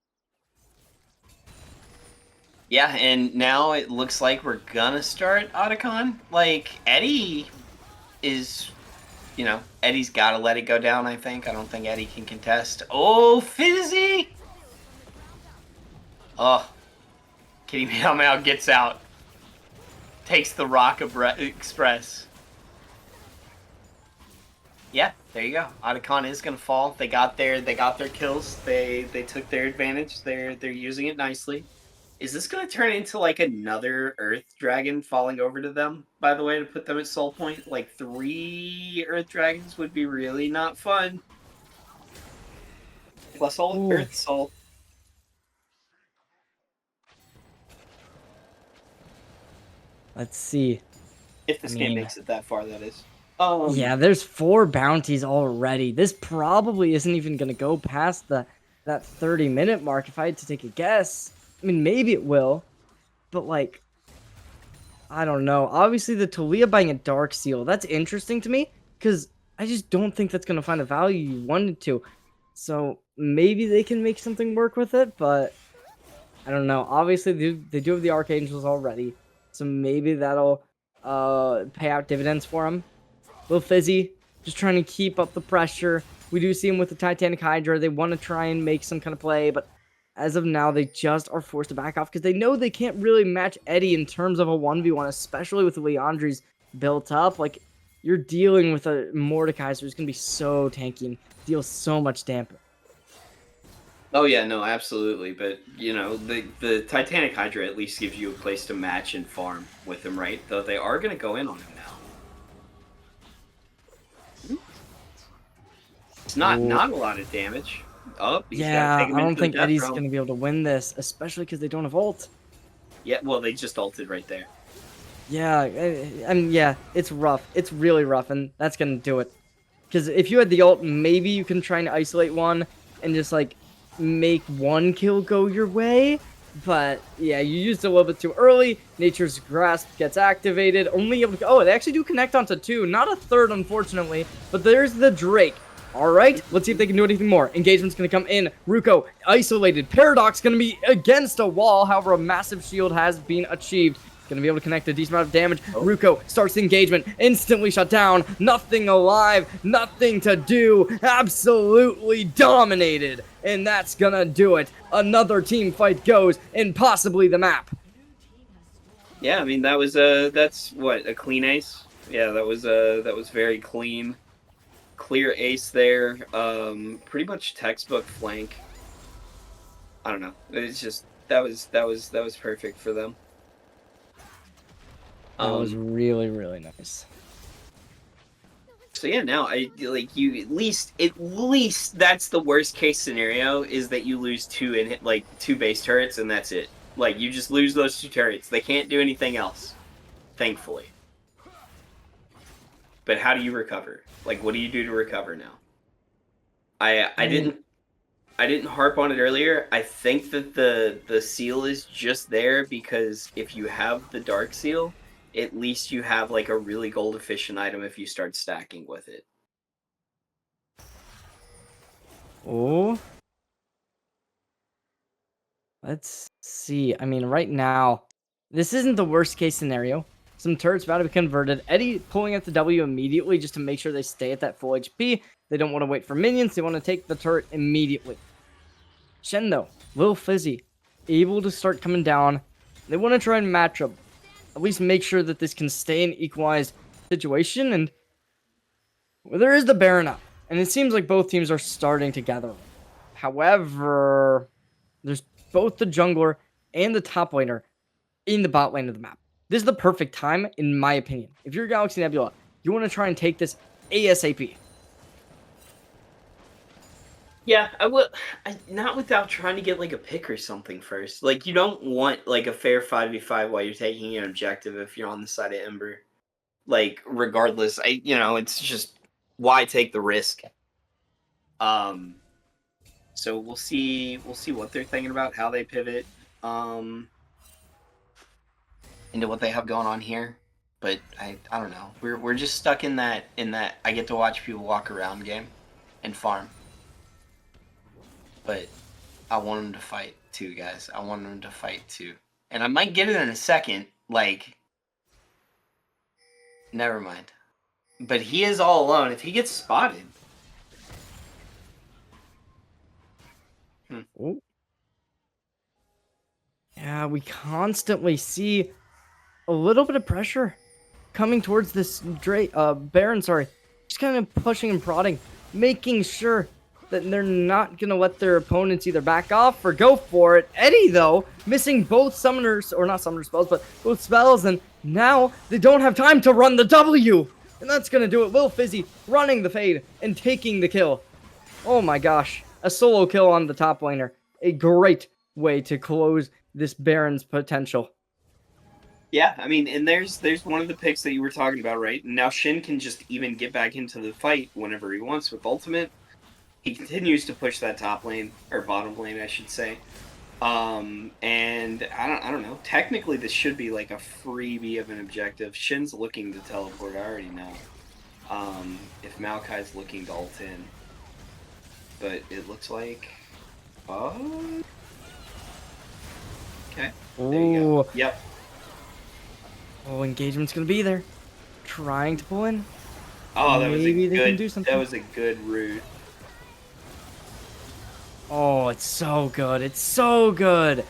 Yeah, and now it looks like we're gonna start Otacon. Like, Eddie is, Eddie's gotta let it go down, I think. I don't think Eddie can contest. Oh, Fizzy! Oh. Kitty Meow Meow gets out. Takes the Rock Express. Yeah, there you go. Otacon is gonna fall. They got their kills. They took their advantage. They're using it nicely. Is this going to turn into, like, another Earth Dragon falling over to them, by the way, to put them at Soul Point? Like, 3 Earth Dragons would be really not fun. Plus all Earth Soul. Let's see. If this game makes it that far, that is. Yeah, there's 4 bounties already. This probably isn't even going to go past that 30-minute mark if I had to take a guess. I mean, maybe it will, but, like, I don't know. Obviously, the Talia buying a Dark Seal, that's interesting to me, because I just don't think that's going to find the value you wanted to. So, maybe they can make something work with it, but I don't know. Obviously, they do have the Archangels already, so maybe that'll pay out dividends for them. Little Fizzy, just trying to keep up the pressure. We do see him with the Titanic Hydra. They want to try and make some kind of play, but as of now, they just are forced to back off because they know they can't really match Eddie in terms of a 1v1, especially with Leandri's built up. Like, you're dealing with a Mordekaiser who's going to be so tanky and deal so much damage. Oh, yeah, no, absolutely. But, the Titanic Hydra at least gives you a place to match and farm with him, right? Though they are going to go in on him now. It's not a lot of damage. Oh, yeah, I don't think Eddie's going to be able to win this, especially because they don't have ult. Yeah, well, they just ulted right there. Yeah, and yeah, it's rough. It's really rough, and that's going to do it. Because if you had the ult, maybe you can try and isolate one and just, like, make one kill go your way. But, yeah, you used it a little bit too early. Nature's Grasp gets activated. Only able to... Oh, they actually do connect onto 2. Not a 3rd, unfortunately. But there's the Drake. Alright, let's see if they can do anything more. Engagement's going to come in. Ruko, isolated. Paradox going to be against a wall. However, a massive shield has been achieved. Going to be able to connect a decent amount of damage. Ruko starts the engagement. Instantly shut down. Nothing alive. Nothing to do. Absolutely dominated. And that's going to do it. Another team fight goes and possibly the map. Yeah, I mean, that was that's what, a clean ace? Yeah, that was very clean. Clear ace there. Pretty much textbook flank. I don't know. It's just that was perfect for them. That was really, really nice. So yeah, now you at least that's the worst case scenario, is that you lose 2 base turrets and that's it. Like, you just lose those 2 turrets. They can't do anything else, thankfully. But how do you recover? Like, what do you do to recover now? I didn't harp on it earlier. I think that the seal is just there because if you have the Dark Seal, at least you have, like, a really gold efficient item if you start stacking with it. Oh. Let's see. I mean, right now, this isn't the worst case scenario. Some turrets about to be converted. Eddie pulling out the W immediately just to make sure they stay at that full HP. They don't want to wait for minions. They want to take the turret immediately. Shen, though, Lil Fizzy, able to start coming down. They want to try and match up. At least make sure that this can stay an equalized situation. And well, there is the Baron up. And it seems like both teams are starting to gather. However, there's both the jungler and the top laner in the bot lane of the map. This is the perfect time, in my opinion. If you're Galaxy Nebula, you want to try and take this ASAP. Yeah, I would. Not without trying to get like a pick or something first. Like you don't want like a fair 5v5 while you're taking an objective if you're on the side of Ember. Like regardless, it's just why take the risk. So we'll see what they're thinking about, how they pivot into what they have going on here. But I don't know. We're just stuck in that I get to watch people walk around game and farm. But I want them to fight too, guys. I want them to fight too. And I might get it in a second. Like, never mind. But he is all alone. If he gets spotted. Ooh. Yeah, we constantly see a little bit of pressure coming towards this Baron, just kind of pushing and prodding, making sure that they're not going to let their opponents either back off or go for it. Eddie, though, missing both summoners, or not summoner spells, but both spells, and now they don't have time to run the W. And that's going to do it. Lil Fizzy running the fade and taking the kill. Oh my gosh. A solo kill on the top laner. A great way to close this Baron's potential. Yeah, I mean, and there's one of the picks that you were talking about, right? Now Shin can just even get back into the fight whenever he wants with ultimate. He continues to push that top lane, or bottom lane, I should say. And I don't know. Technically, this should be like a freebie of an objective. Shin's looking to teleport. I already know. If Maokai's looking to ult in, but it looks like. Oh. Okay. There you go. Yep. Oh, engagement's gonna be there. Trying to pull in. Oh, that Maybe was they can do something. That was a good route. Oh, it's so good. It's so good.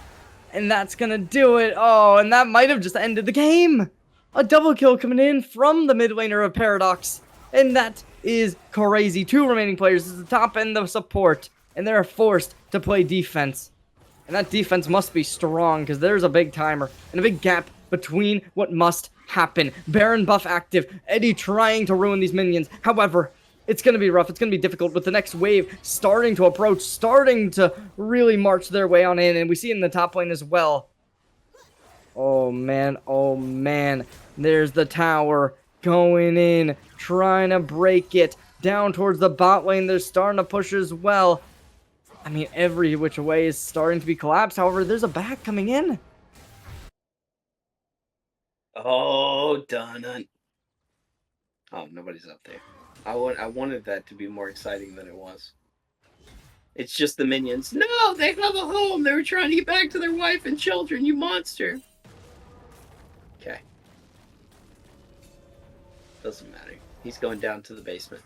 And that's gonna do it. Oh, and that might have just ended the game. A double kill coming in from the mid laner of Paradox. And that is crazy. 2 remaining players is the top and the support. And they're forced to play defense. And that defense must be strong because there's a big timer and a big gap between what must happen. Baron buff active. Eddie trying to ruin these minions. However, it's going to be rough. It's going to be difficult with the next wave starting to approach, starting to really march their way on in. And we see it in the top lane as well. Oh, man. Oh, man. There's the tower going in, trying to break it. Down towards the bot lane. They're starting to push as well. I mean, every which way is starting to be collapsed. However, there's a back coming in. Oh, done. Oh, nobody's up there. I wanted that to be more exciting than it was. It's just the minions. No, they have a home. They were trying to get back to their wife and children, you monster. Okay. Doesn't matter. He's going down to the basement.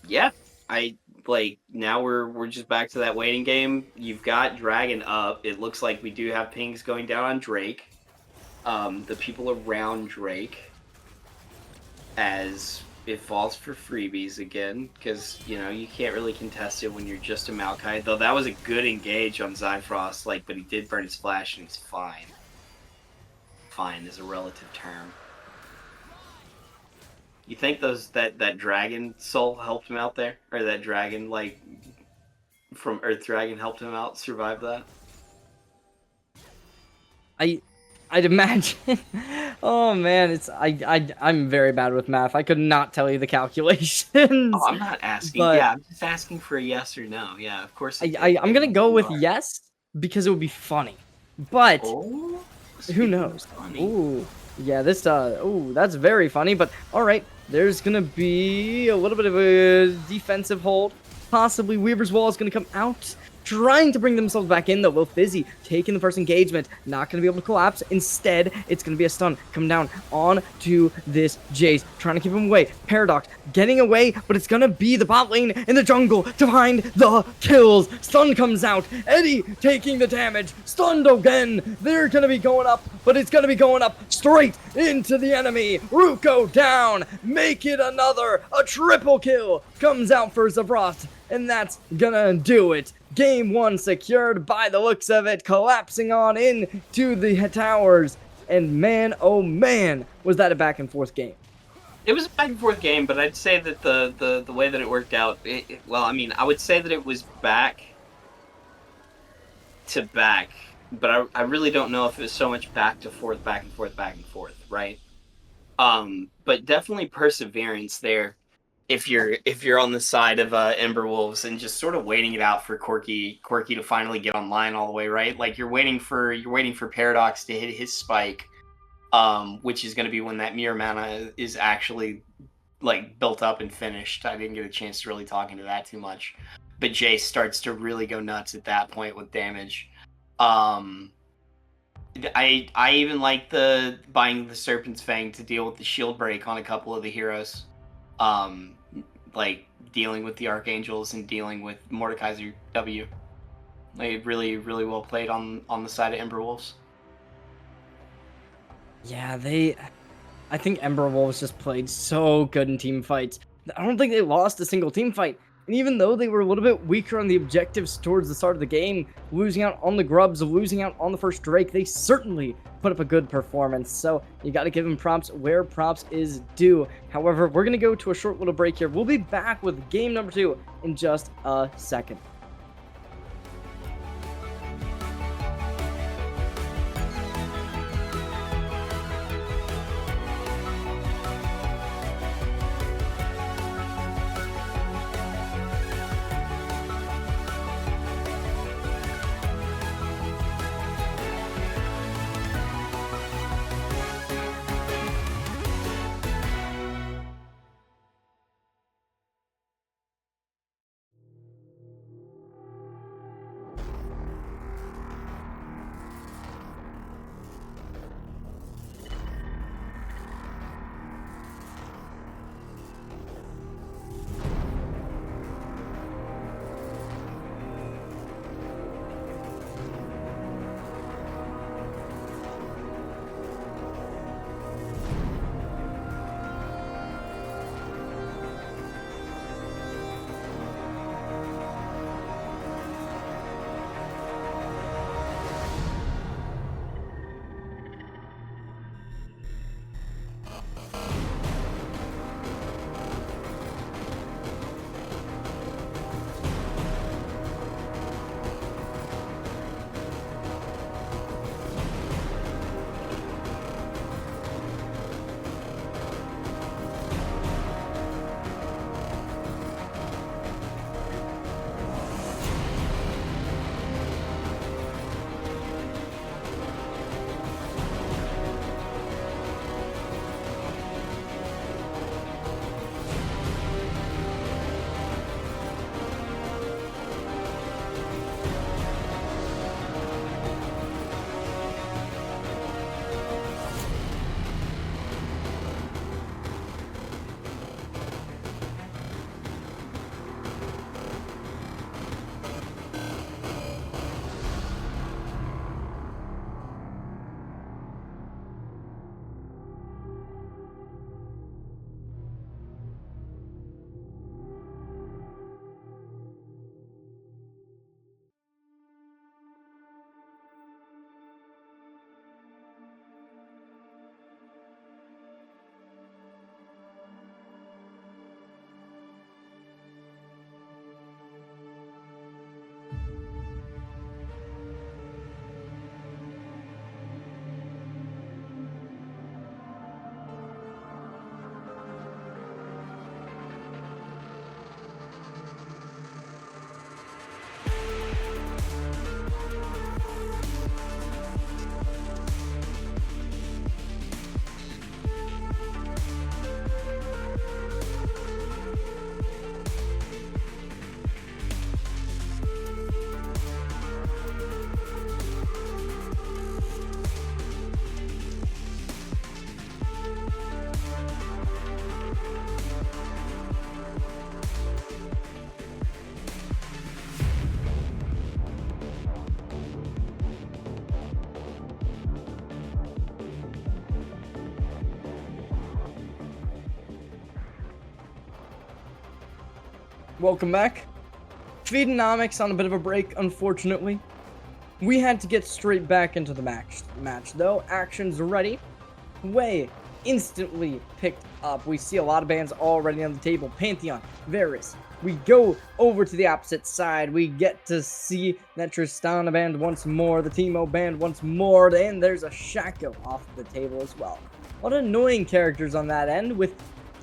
Yeah. Now we're just back to that waiting game. You've got Dragon up. It looks like we do have pings going down on Drake. The people around Drake, as it falls for freebies again, because you can't really contest it when you're just a Maokai. Though that was a good engage on Zyfrost, but he did burn his flash and he's fine. Fine is a relative term. You think that dragon soul helped him out there, or that dragon from Earth Dragon helped him out survive that? I'd imagine. Oh man, I'm very bad with math. I could not tell you the calculations. Oh, I'm not asking. But yeah, I'm just asking for a yes or no. Yeah, of course. I'm gonna go with yes because it would be funny. But who knows? Ooh, yeah, this ooh, that's very funny. But all right, there's gonna be a little bit of a defensive hold. Possibly Weaver's Wall is gonna come out. Trying to bring themselves back in, though. Lil Fizzy taking the first engagement. Not going to be able to collapse. Instead, it's going to be a stun. Come down on to this Jace. Trying to keep him away. Paradox getting away, but it's going to be the bot lane in the jungle to find the kills. Stun comes out. Eddie taking the damage. Stunned again. They're going to be going up, but it's going to be going up straight into the enemy. Ruko down. Make it another. A triple kill comes out for Zabroth. And that's gonna do it. Game 1 secured by the looks of it, collapsing on into the towers. And man, oh man, was that a back and forth game. It was a back and forth game, but I'd say that the way that it worked out, well, I mean, I would say that it was back to back, but I really don't know if it was so much back to forth, back and forth, back and forth, right? But definitely perseverance there. If you're on the side of Ember Wolves and just sort of waiting it out for Corky to finally get online all the way, right? Like you're waiting for Paradox to hit his spike, which is going to be when that mirror mana is actually like built up and finished. I didn't get a chance to really talk into that too much, but Jace starts to really go nuts at that point with damage. I even like the buying the Serpent's Fang to deal with the shield break on a couple of the heroes, like dealing with the Archangels and dealing with Mordekaiser W. Like really well played on the side of Ember Wolves. Yeah, I think Ember Wolves just played so good in team fights. I don't think they lost a single team fight. And even though they were a little bit weaker on the objectives towards the start of the game, losing out on the grubs, losing out on the first Drake, they certainly put up a good performance. So you got to give them props where props is due. However, we're going to go to a short little break here. We'll be back with game number 2 in just a second. Welcome back. Feedonomics on a bit of a break, unfortunately. We had to get straight back into the match though. Action's ready. Way instantly picked up. We see a lot of bans already on the table. Pantheon, Varus. We go over to the opposite side. We get to see that Tristana band once more, the Teemo band once more, and there's a Shaco off the table as well. A lot of annoying characters on that end with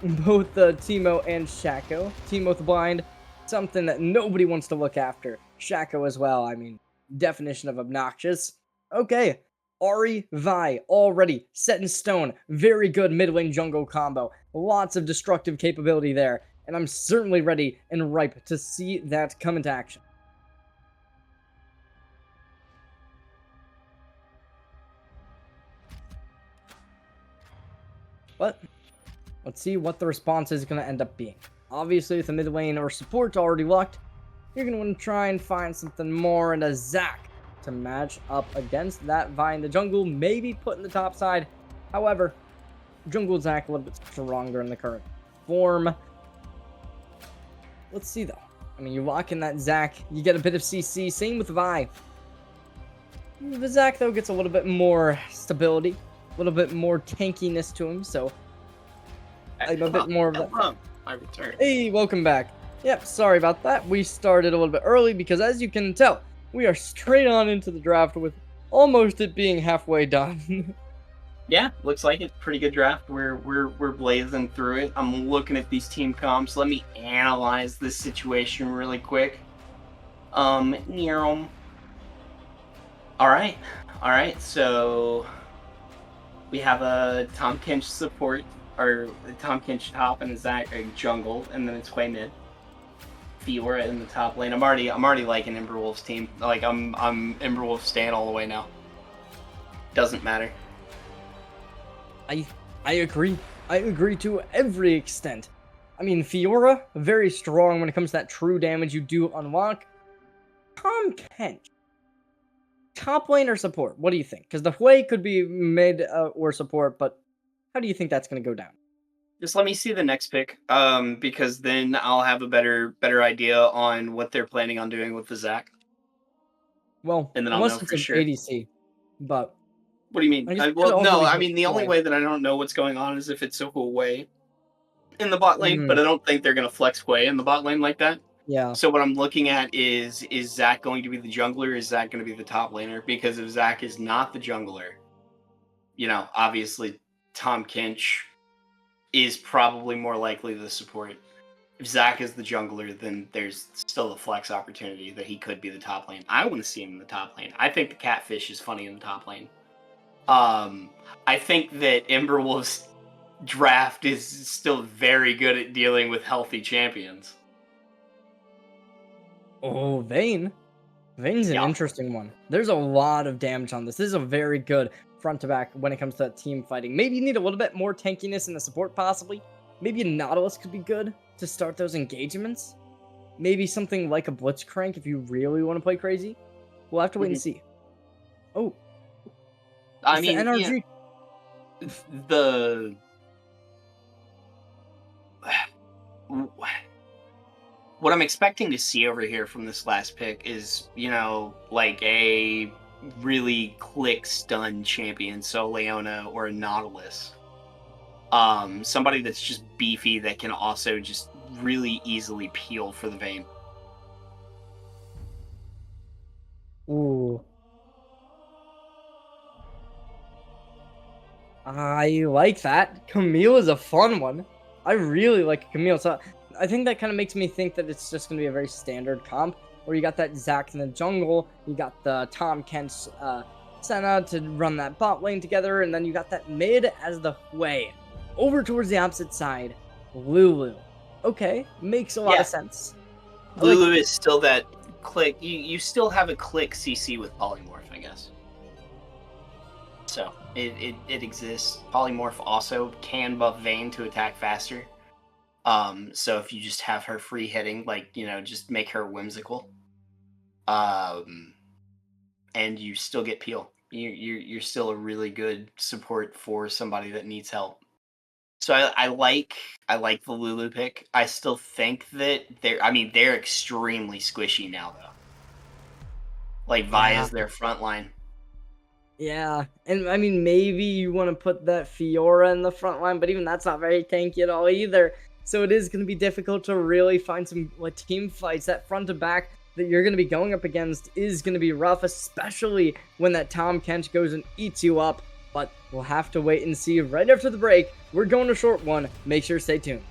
both Teemo and Shaco. Teemo with the blind, something that nobody wants to look after. Shaco as well, I mean, definition of obnoxious. Okay, Ari, Vi, already set in stone. Very good mid lane jungle combo. Lots of destructive capability there. And I'm certainly ready and ripe to see that come into action. But let's see what the response is going to end up being. Obviously, with the mid lane or support already locked, you're going to want to try and find something more in a Zac to match up against that Vi in the jungle, maybe put in the top side. However, jungle Zac a little bit stronger in the current form. Let's see though. I mean, you lock in that Zac, you get a bit of CC. Same with Vi. The Zac though gets a little bit more stability, a little bit more tankiness to him. So I'm a bit more of that. I returned. Hey, welcome back. Yep, sorry about that. We started a little bit early because, as you can tell, we are straight on into the draft with almost it being halfway done. Yeah, looks like it. Pretty good draft. We're blazing through it. I'm looking at these team comps. Let me analyze this situation really quick. All right. So we have a Tom Kinch support, or Tom Kinch top and a Zac jungle, and then it's Hwei mid. Fiora in the top lane. I'm already liking Emberwolf's team. Like I'm Emberwolf stan all the way now. Doesn't matter. I agree. I agree to every extent. I mean, Fiora, very strong when it comes to that true damage you do unlock. Tom Kench, top lane or support? What do you think? Because the Hwei could be mid or support, but how do you think that's going to go down? Just let me see the next pick, because then I'll have a better idea on what they're planning on doing with the Zac. Well, And then I'll unless know it's for an sure. ADC, but What do you mean? Well, no, I mean the only way that I don't know what's going on is if it's a Hwei in the bot lane, but I don't think they're gonna flex Hwei in the bot lane like that. Yeah. So what I'm looking at is Zac going to be the jungler? Is Zac going to be the top laner? Because if Zac is not the jungler, obviously Tom Kinch is probably more likely the support. If Zac is the jungler, then there's still a flex opportunity that he could be the top lane. I want to see him in the top lane. I think the catfish is funny in the top lane. I think that Emberwolf's draft is still very good at dealing with healthy champions. Oh, Vayne. Vayne's an interesting one. There's a lot of damage on this. This is a very good front to back when it comes to team fighting. Maybe you need a little bit more tankiness in the support, possibly. Maybe a Nautilus could be good to start those engagements. Maybe something like a Blitzcrank if you really want to play crazy. We'll have to wait and see. Oh. I mean, the NRG. What I'm expecting to see over here from this last pick is, like a really click stun champion, so Leona or a Nautilus. Somebody that's just beefy that can also just really easily peel for the Vayne. Ooh. I like that. Camille is a fun one. I really like Camille. So I think that kind of makes me think that it's just going to be a very standard comp where you got that Zac in the jungle, you got the Tom Kent's Senna to run that bot lane together, and then you got that mid as the Hwei. Over towards the opposite side, Lulu. Okay, makes a lot of sense. Lulu is still that click. You still have a click CC with Polymorph, I guess. So it exists. Polymorph also can buff Vayne to attack faster. So if you just have her free hitting, just make her whimsical. And you still get peel. You're still a really good support for somebody that needs help. So I like the Lulu pick. I still think that they're extremely squishy now though. Like Via's their front line. Yeah, and I mean, maybe you want to put that Fiora in the front line, but even that's not very tanky at all either. So it is going to be difficult to really find some team fights. That front to back that you're going to be going up against is going to be rough, especially when that Tom Kent goes and eats you up. But we'll have to wait and see right after the break. We're going to short one. Make sure to stay tuned.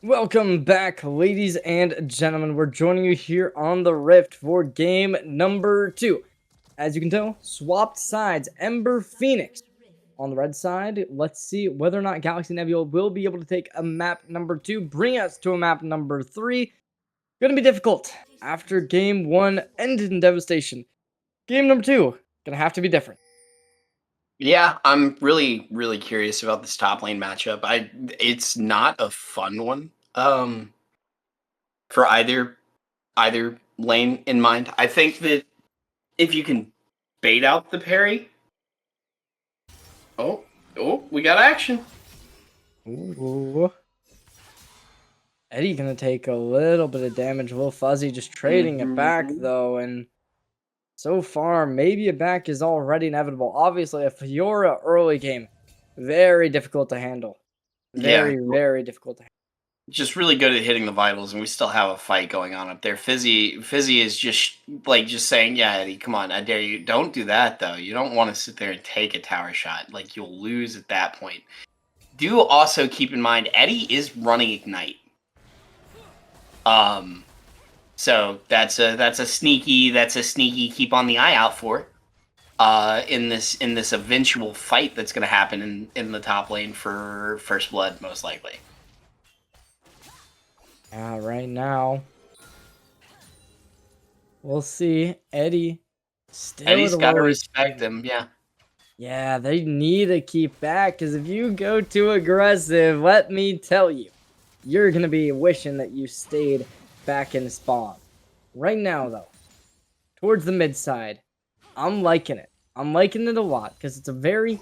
Welcome back, ladies and gentlemen. We're joining you here on the Rift for game number 2. As you can tell, swapped sides. Ember Phoenix on the red side. Let's see whether or not Galaxy Nebula will be able to take a map number 2, bring us to a map number 3. Gonna be difficult. After game 1 ended in devastation, game number 2 gonna have to be different. Yeah, I'm really, really curious about this top lane matchup. It's not a fun one. For either lane in mind. I think that if you can bait out the parry. Oh, we got action. Ooh. Eddie gonna take a little bit of damage. Lil Fuzzy just trading it back though, and so far maybe a back is already inevitable. Obviously, a Fiora early game, very difficult to handle. Very, very difficult to handle. Just really good at hitting the vitals, and we still have a fight going on up there. Fizzy is just saying, yeah, Eddie, come on, I dare you. Don't do that though. You don't want to sit there and take a tower shot. Like, you'll lose at that point. Do also keep in mind Eddie is running Ignite. So that's a sneaky keep on the eye out for in this eventual fight that's gonna happen in the top lane for first blood, most likely. Yeah, right now we'll see. Eddie's gotta respect him, yeah. Yeah, they need to keep back, because if you go too aggressive, let me tell you, you're gonna be wishing that you stayed back in spawn. Right now, though, towards the mid side, I'm liking it. I'm liking it a lot, because it's a very,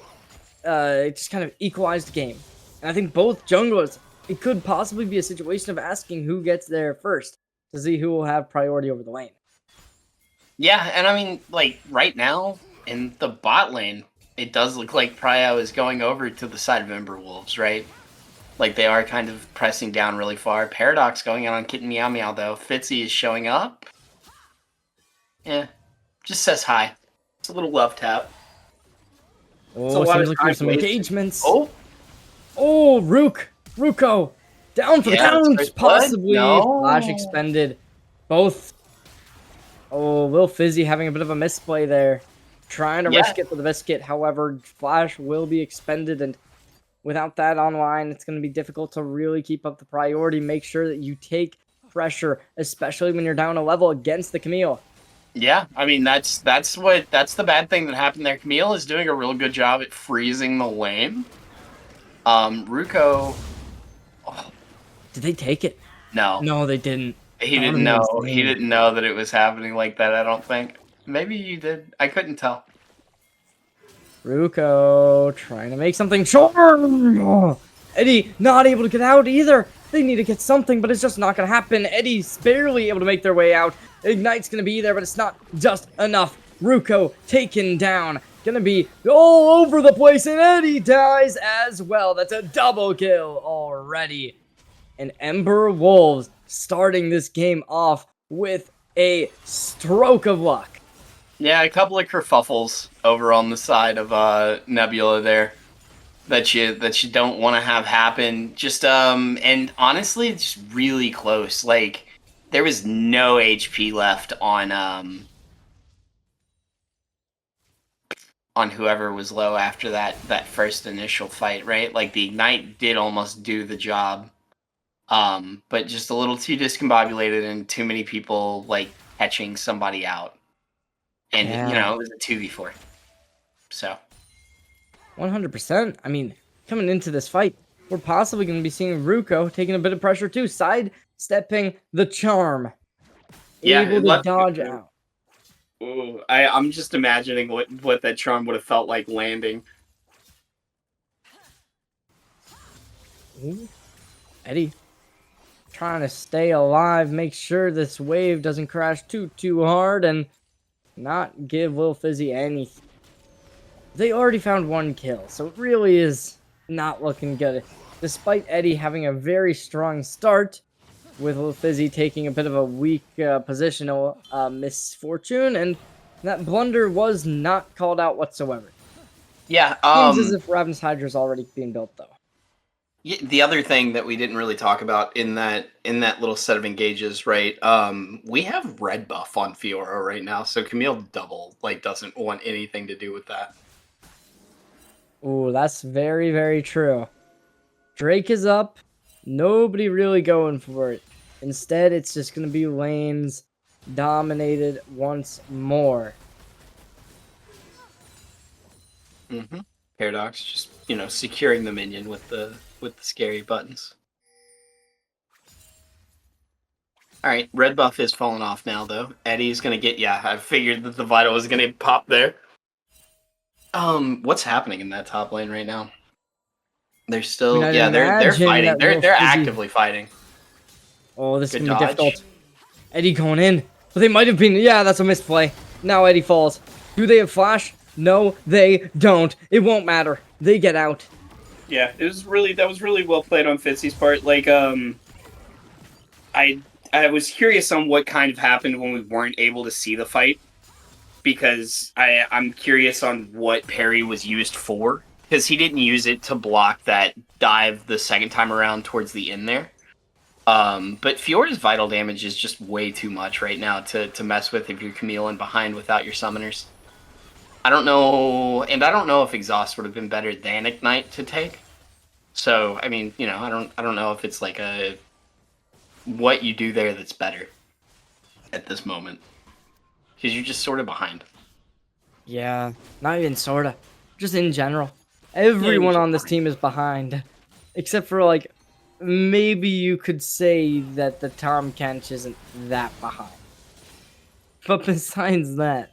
just kind of equalized game. And I think both junglers, it could possibly be a situation of asking who gets there first, to see who will have priority over the lane. Yeah, and I mean, like, right now, in the bot lane, it does look like Prio is going over to the side of Ember Wolves, right? Like, they are kind of pressing down really far. Paradox going out on Kitten Meow Meow, though. Fitzy is showing up. Yeah, just says hi. It's a little love tap. Oh, seems like there's some engagements. Oh, Ruko, down for the count, possibly. No. Flash expended. Both. Oh, Lil Fizzy having a bit of a misplay there. Trying to risk it for the biscuit. However, Flash will be expended, and without that online, it's going to be difficult to really keep up the priority. Make sure that you take pressure, especially when you're down a level against the Camille. Yeah, I mean, that's the bad thing that happened there. Camille is doing a real good job at freezing the lane. Ruko. Oh. Did they take it? No. No, they didn't. He didn't know. He didn't know that it was happening like that, I don't think. Maybe you did. I couldn't tell. Ruko trying to make something short. Oh, Eddie not able to get out either. They need to get something, but it's just not going to happen. Eddie's barely able to make their way out. Ignite's going to be there, but it's not just enough. Ruko taken down. Going to be all over the place, and Eddie dies as well. That's a double kill already. And Ember Wolves starting this game off with a stroke of luck. Yeah, a couple of kerfuffles over on the side of Nebula there that you don't want to have happen. Just and honestly, it's really close. Like, there was no HP left on whoever was low after that first initial fight, right? Like, the Ignite did almost do the job. But just a little too discombobulated and too many people, like, catching somebody out. And, you know, it was a 2v4. So. 100%. I mean, coming into this fight, we're possibly going to be seeing Ruko taking a bit of pressure too. Sidestepping the charm. Yeah, able to dodge out. Ooh, I'm just imagining what that charm would have felt like landing. Ooh. Eddie trying to stay alive, make sure this wave doesn't crash too hard, and not give Lil Fizzy anything. They already found one kill, so it really is not looking good. Despite Eddie having a very strong start, with Lil Fizzy taking a bit of a weak positional misfortune, and that blunder was not called out whatsoever. Yeah, Seems as if Raven's Hydra's already being built, though. Yeah, the other thing that we didn't really talk about in that little set of engages, right? We have red buff on Fiora right now, so Camille double like doesn't want anything to do with that. Ooh, that's very, very true. Drake is up. Nobody really going for it. Instead, it's just going to be lanes dominated once more. Mm-hmm. Paradox just securing the minion with the scary buttons. All right, red buff is falling off now though. Eddie's gonna get I figured that the vital was gonna pop there. What's happening in that top lane right now? They're still I'd they're imagine fighting. that They're Wolf Dizzy- actively fighting. Oh, this is Good going to be dodge. difficult. Eddie going in. But they might have been... Yeah, that's a misplay. Now Eddie falls. Do they have flash? No, they don't. It won't matter. They get out. Yeah, that was really well played on Fitzy's part. Like, I was curious on what kind of happened when we weren't able to see the fight, because I'm curious on what Parry was used for, because he didn't use it to block that dive the second time around towards the end there. But Fiora's vital damage is just way too much right now to mess with if you're Camille and behind without your summoners. I don't know if Exhaust would have been better than Ignite to take. So I mean, I don't know if it's like what you do there that's better at this moment, because you're just sort of behind. Yeah, not even sorta. Just in general. Everyone on this team is behind. Except for, like, maybe you could say that the Tom Kench isn't that behind. But besides that,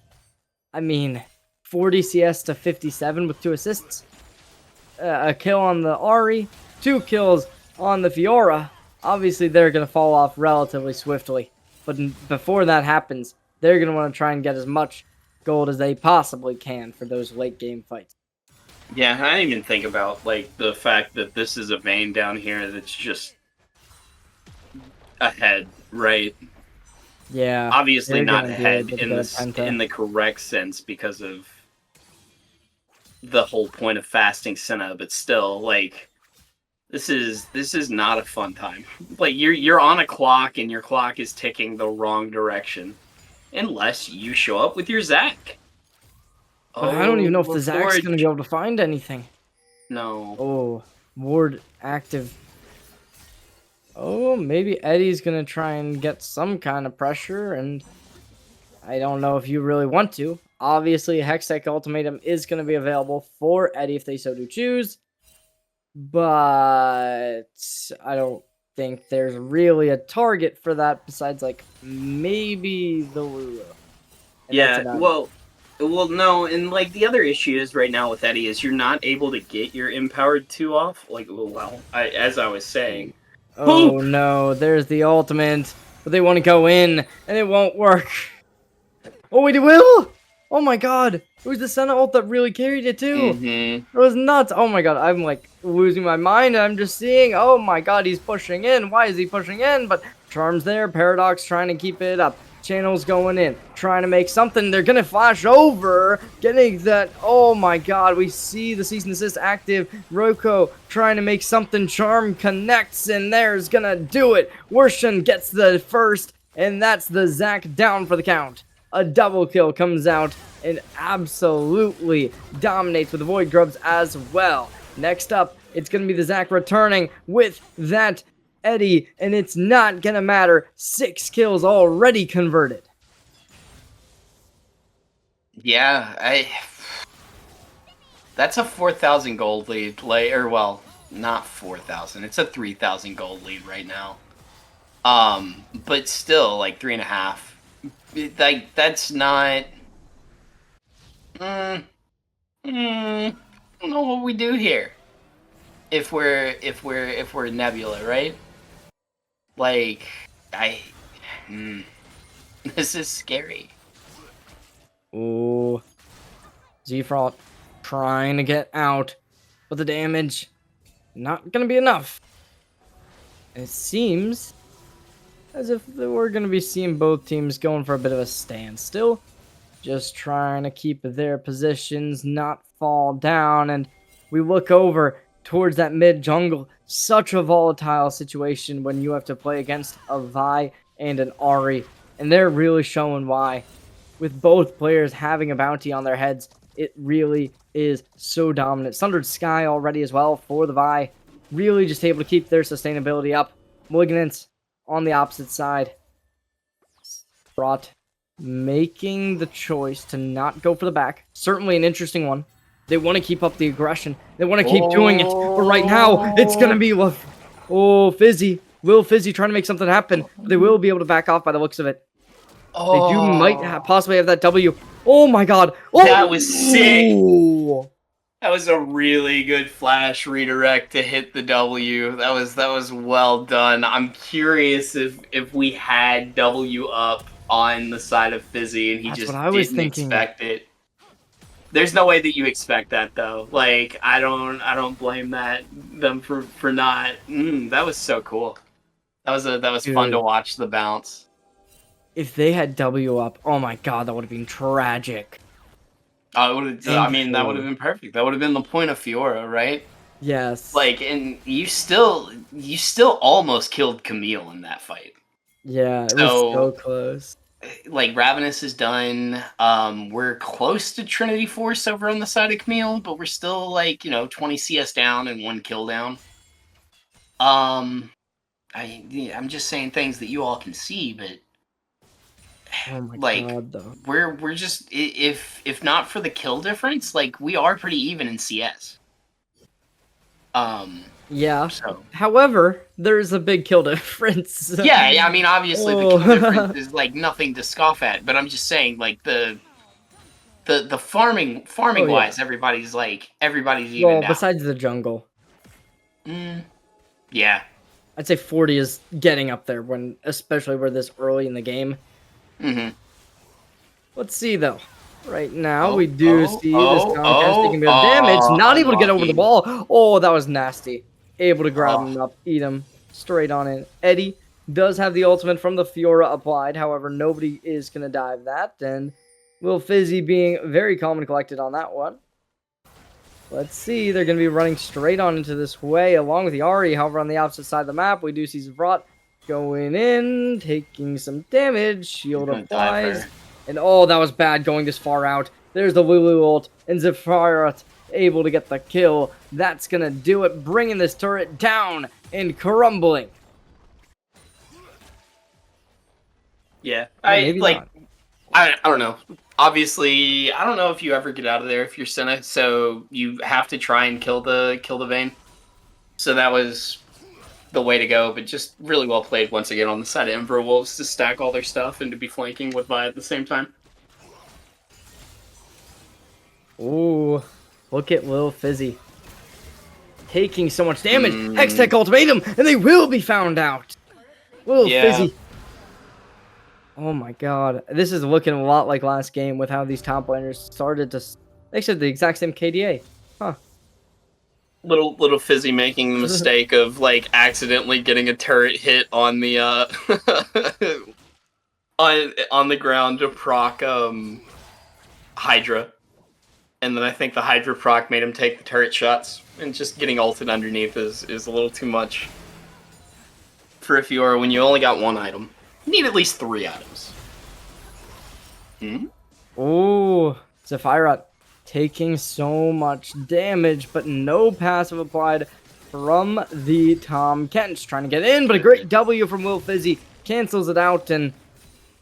I mean, 40 CS to 57 with 2 assists. A kill on the Ahri, 2 kills on the Fiora. Obviously, they're going to fall off relatively swiftly. But before that happens, they're going to want to try and get as much gold as they possibly can for those late game fights. Yeah, I didn't even think about like the fact that this is a vein down here that's just ahead, right? Yeah. Obviously they're not gonna be ahead able to in get a the penta. in the correct sense because of the whole point of fasting Senna, but still, like, this is not a fun time. Like, you're on a clock and your clock is ticking the wrong direction, unless you show up with your Zac. But I don't even know if the Zac's Lord. going to be able to find anything. No. Oh, ward active. Oh, maybe Eddie's going to try and get some kind of pressure, and I don't know if you really want to. Obviously, Hextech Ultimatum is going to be available for Eddie if they so do choose. But I don't think there's really a target for that besides, like, maybe the Lulu. And that's Yeah, about it. well, no, and like the other issue is right now with Eddie is you're not able to get your empowered 2 off. Like, well, as I was saying. Oh no, there's the ultimate. But they want to go in, and it won't work. Oh wait, it will! Oh my god, it was the Senna ult that really carried it too. Mm-hmm. It was nuts. Oh my god, I'm like losing my mind. I'm just seeing, oh my god, he's pushing in. Why is he pushing in? But Charm's there, Paradox trying to keep it up. Channel's going in, trying to make something. They're gonna flash over, getting that. Oh my god, we see the cease and desist active. Roko trying to make something. Charm connects, and there's gonna do it. Worshan gets the first, and that's the Zac down for the count. A double kill comes out and absolutely dominates with the Void Grubs as well. Next up, it's going to be the Zac returning with that Eddie, and it's not going to matter. 6 kills already converted. Yeah, that's a 4,000 gold lead, or well, not 4,000. It's a 3,000 gold lead right now. But still, like 3.5. Like, that's not. I don't know what we do here. If we're Nebula, right? Like, this is scary. Ooh. Z-Front trying to get out, but the damage not gonna be enough. It seems as if we're gonna be seeing both teams going for a bit of a standstill, just trying to keep their positions, not fall down, and we look over towards that mid jungle. such a volatile situation when you have to play against a Vi and an Ari, and they're really showing why. With both players having a bounty on their heads, it really is so dominant. Sundered Sky already as well for the Vi, really just able to keep their sustainability up. Malignance on the opposite side. Brought making the choice to not go for the back. Certainly an interesting one. They want to keep up the aggression. They want to keep doing it. But right now, it's going to be... Oh, Fizzy. Will Fizzy trying to make something happen. They will be able to back off by the looks of it. They do might possibly have that W. Oh my god. Oh! That was sick. Ooh. That was a really good flash redirect to hit the W. That was well done. I'm curious if we had W up on the side of Fizzy and he That's just what I was didn't thinking. expect it. There's no way that you expect that though. Like I don't blame them for not. That was so cool. That was Dude. fun to watch the bounce. If they had W up, oh my god, that would have been tragic. I mean, that would have been perfect. That would have been the point of Fiora, right? Yes. Like, and you still almost killed Camille in that fight. Yeah, it was so close. Like, Ravenous is done. We're close to Trinity Force over on the side of Camille, but we're still, like, 20 CS down and 1 kill down. I'm just saying things that you all can see, but Oh my like, god, though. we're just, if not for the kill difference, like, we are pretty even in CS. Yeah. So. However, there's a big kill difference. Yeah, I mean, obviously the kill difference is like nothing to scoff at, but I'm just saying, like, the farming wise, everybody's even Well, now. besides the jungle. Yeah. I'd say 40 is getting up there especially we're this early in the game. Mm-hmm. Let's see though. Right now we do see this Comcast taking a bit of oh, damage, not able to get over unlucky. the wall. Oh, that was nasty. Able to grab him up, eat him straight on in. Eddie does have the ultimate from the Fiora applied, however, nobody is gonna dive that, and Will Fizzy being very calm and collected on that one. Let's see, they're going to be running straight on into this way along with the Ari. However, on the opposite side of the map, we do see Zvrat going in, taking some damage. Shield applies. And oh, that was bad going this far out. There's the Lulu ult, and Zephyrat able to get the kill. That's going to do it, bringing this turret down and crumbling. Yeah, Maybe not. I don't know. Obviously, I don't know if you ever get out of there if you're Senna, so you have to try and kill the Vayne. So that was the way to go, but just really well played once again on the side of Ember Wolves to stack all their stuff and to be flanking with Vi at the same time. Ooh, look at Lil Fizzy. Taking so much damage. Hextech ultimatum, and they will be found out. Lil Fizzy. Oh my god. This is looking a lot like last game with how these top laners started to... They said the exact same KDA. Huh. Little Fizzy making the mistake of, like, accidentally getting a turret hit on the, on the ground to proc, Hydra. And then I think the Hydra proc made him take the turret shots. And just getting ulted underneath is a little too much for a Fiora when you only got 1 item. You need at least 3 items. Ooh, Zephyrat taking so much damage, but no passive applied from the Tom Kent. Trying to get in, but a great W from Will Fizzy cancels it out, and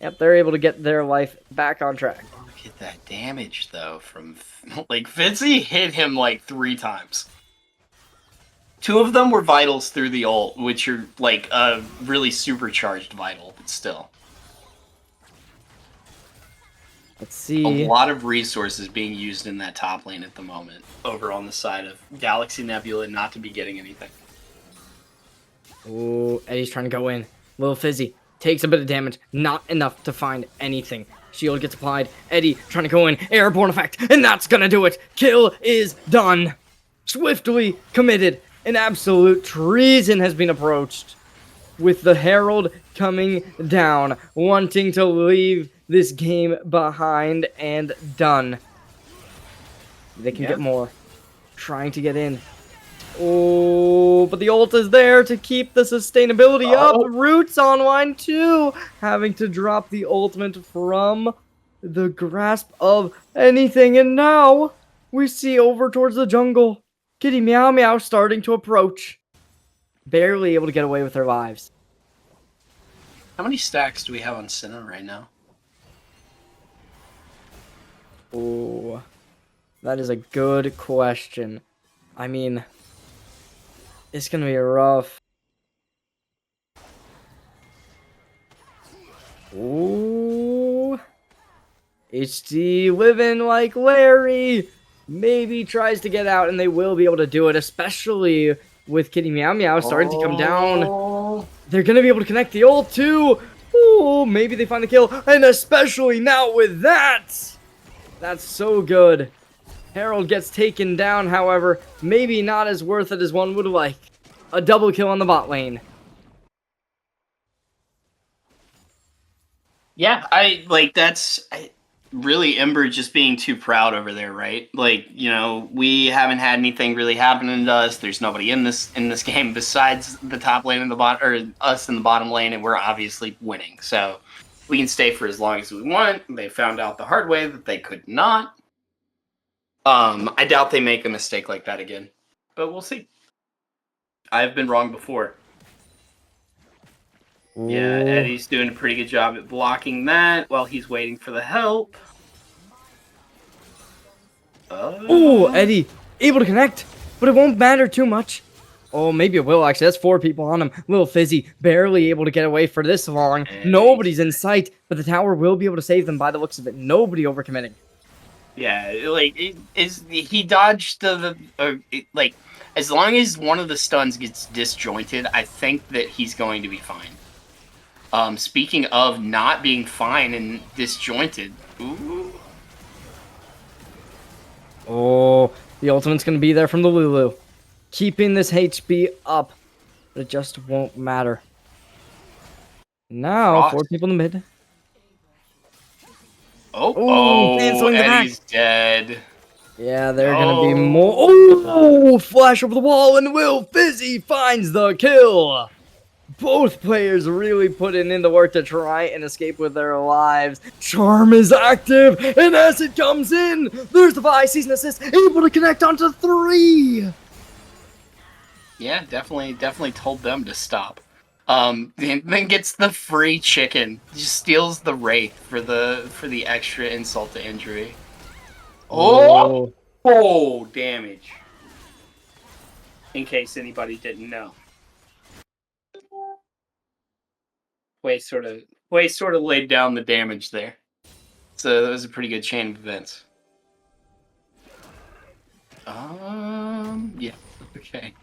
yep, they're able to get their life back on track. Look at that damage, though, from... Like, Fizzy hit him, like, 3 times. 2 of them were vitals through the ult, which are, like, a really supercharged vital, but still. Let's see. A lot of resources being used in that top lane at the moment, over on the side of Galaxy Nebula not to be getting anything. Ooh, Eddie's trying to go in. Lil Fizzy takes a bit of damage, not enough to find anything. Shield gets applied. Eddie trying to go in. Airborne effect, and that's gonna do it. Kill is done. Swiftly committed. An absolute treason has been approached, with the Herald coming down, wanting to leave this game behind and done. They can get more. Trying to get in. Oh, but the ult is there to keep the sustainability up. Roots online too, having to drop the ultimate from the grasp of anything. And now we see over towards the jungle, Kitty Meow Meow starting to approach. Barely able to get away with their lives. How many stacks do we have on Senna right now? Oh, that is a good question. I mean, it's gonna be rough. Ooh. HD living like Larry. Maybe tries to get out, and they will be able to do it, especially with Kitty Meow Meow starting to come down. They're gonna be able to connect the ult too. Ooh, maybe they find the kill, and especially now with that. That's so good. Herald gets taken down, however, maybe not as worth it as one would like. A double kill on the bot lane. Yeah, really Ember just being too proud over there, right? Like, you know, we haven't had anything really happening to us. There's nobody in this game besides the top lane and the bot, or us in the bottom lane, and we're obviously winning. So we can stay for as long as we want. They found out the hard way that they could not. I doubt they make a mistake like that again, but we'll see. I've been wrong before. Yeah, Eddie's doing a pretty good job at blocking that while he's waiting for the help. Ooh, Eddie, able to connect, but it won't matter too much. Oh, maybe it will, actually. That's 4 people on him. Little Fizzy, barely able to get away for this long. Nobody's in sight, but the tower will be able to save them by the looks of it. Nobody overcommitting. Yeah, like, he dodged like, as long as one of the stuns gets disjointed, I think that he's going to be fine. Speaking of not being fine and disjointed, ooh. Oh, the ultimate's going to be there from the Lulu. Keeping this HP up, but it just won't matter. Now, 4 people in the mid. Canceling the back. Eddie's dead. Yeah, they're gonna be more. Oh, flash over the wall, and Will Fizzy finds the kill. Both players really putting in the work to try and escape with their lives. Charm is active, and as it comes in, there's the Vi season assist, able to connect onto 3. Yeah, definitely told them to stop. Then gets the free chicken. Just steals the Wraith for the extra insult to injury. Oh, damage. In case anybody didn't know. Way sort of laid down the damage there. So that was a pretty good chain of events. Yeah. Okay.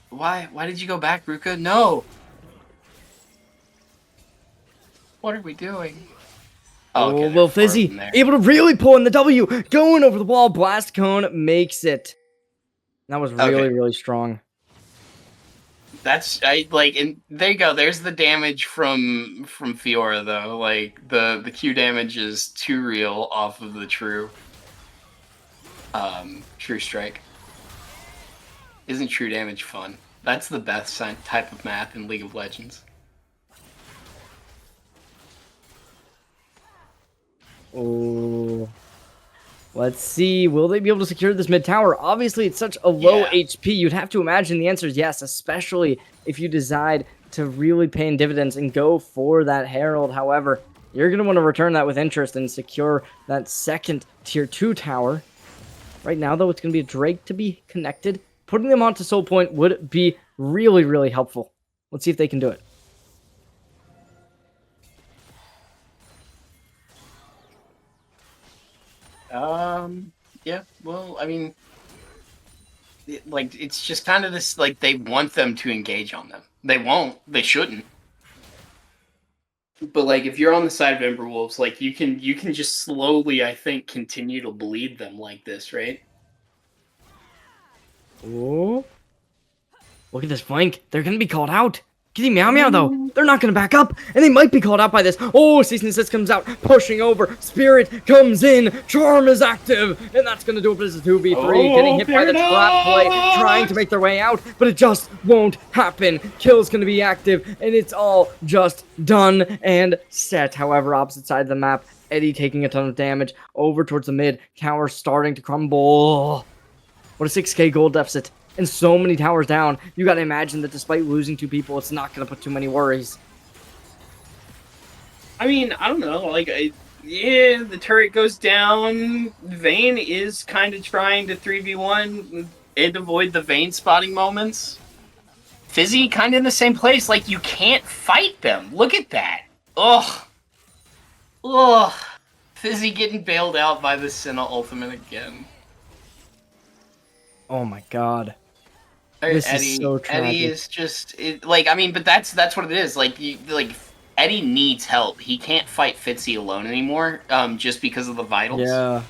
Why did you go back, Ruka? No! What are we doing? Oh, okay, Will Fizzy, able to really pull in the W, going over the wall, Blast Cone makes it. That was really strong. And there you go, there's the damage from Fiora, though. Like, the Q damage is too real off of the True Strike. Isn't true damage fun? That's the best type of math in League of Legends. Oh, let's see. Will they be able to secure this mid tower? Obviously, it's such a low HP. You'd have to imagine the answer is yes, especially if you decide to really pay in dividends and go for that Herald. However, you're going to want to return that with interest and secure that second tier 2 tower. Right now, though, it's going to be a Drake to be connected. Putting them onto Soul Point would be really helpful. Let's see if they can do it. Yeah, well, I mean, it's just kind of this, like, they want them to engage on them. They won't. They shouldn't. But, like, if you're on the side of Emberwolves, like, you can just slowly, I think, continue to bleed them like this, right? Oh, look at this flank. They're going to be called out. Kitty Meow Meow, though, they're not going to back up, and they might be called out by this. Oh, Season 6 comes out, pushing over. Spirit comes in. Charm is active, and that's going to do it as a 2v3. Getting hit by the trap play, trying to make their way out, but it just won't happen. Kill's going to be active, and it's all just done and set. However, opposite side of the map, Eddie taking a ton of damage over towards the mid. Tower starting to crumble. What a 6k gold deficit. And so many towers down, you gotta imagine that despite losing 2 people, it's not gonna put too many worries. I mean, I don't know. Like, yeah, the turret goes down. Vayne is kind of trying to 3v1 and avoid the Vayne spotting moments. Fizzy kind of in the same place. Like, you can't fight them. Look at that. Ugh. Ugh. Fizzy getting bailed out by the Senna ultimate again. Oh my god. This is so tragic. Eddie is just like, I mean, but that's what it is. Like, Eddie needs help. He can't fight Fitzy alone anymore, just because of the vitals. Yeah.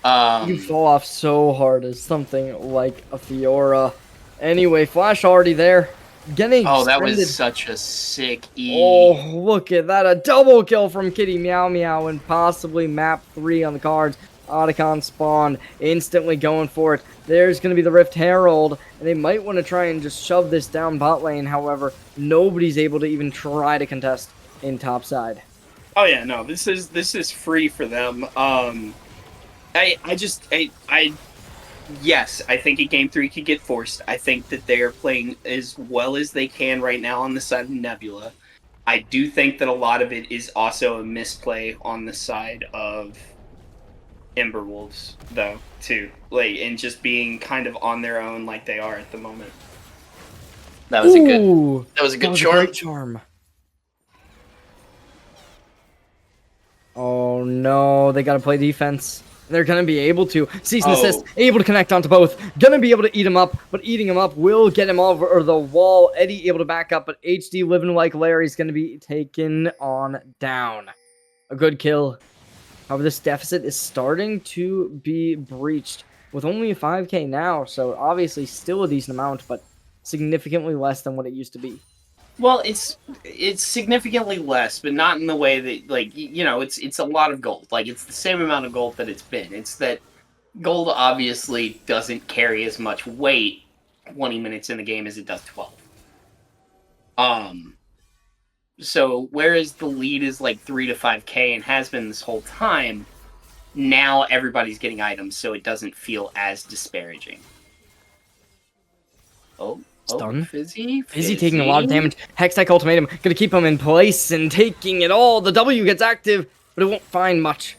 You Um, fall off so hard as something like a Fiora. Anyway, Flash already there. Getting oh, that extended. was such a sick E. Oh, look at that. A double kill from Kitty Meow Meow and possibly map 3 on the cards. Otacon spawned, instantly going for it. There's going to be the Rift Herald, and they might want to try and just shove this down bot lane. However, nobody's able to even try to contest in top side. Oh yeah, no, this is free for them. Yes, I think a game 3 could get forced. I think that they are playing as well as they can right now on the side of Nebula. I do think that a lot of it is also a misplay on the side of Ember Wolves, though, too. Like, and just being kind of on their own like they are at the moment. That was Ooh, a good great charm. charm. Oh no, they gotta play defense. They're gonna be able to. Season assist, able to connect onto both. Gonna be able to eat him up, but eating him up will get him over the wall. Eddie able to back up, but HD living like Larry's gonna be taken on down. A good kill. However, this deficit is starting to be breached with only a 5k now, so obviously still a decent amount, but significantly less than what it used to be. Well, it's significantly less, but not in the way that, like, you know, it's a lot of gold. Like, it's the same amount of gold that it's been. It's that gold obviously doesn't carry as much weight 20 minutes in the game as it does 12. So whereas the lead is like 3 to 5k and has been this whole time, now everybody's getting items, so it doesn't feel as disparaging. Done. Fizzy Taking a lot of damage. Hextech ultimatum gonna keep him in place and taking it all. The W gets active, but it won't find much.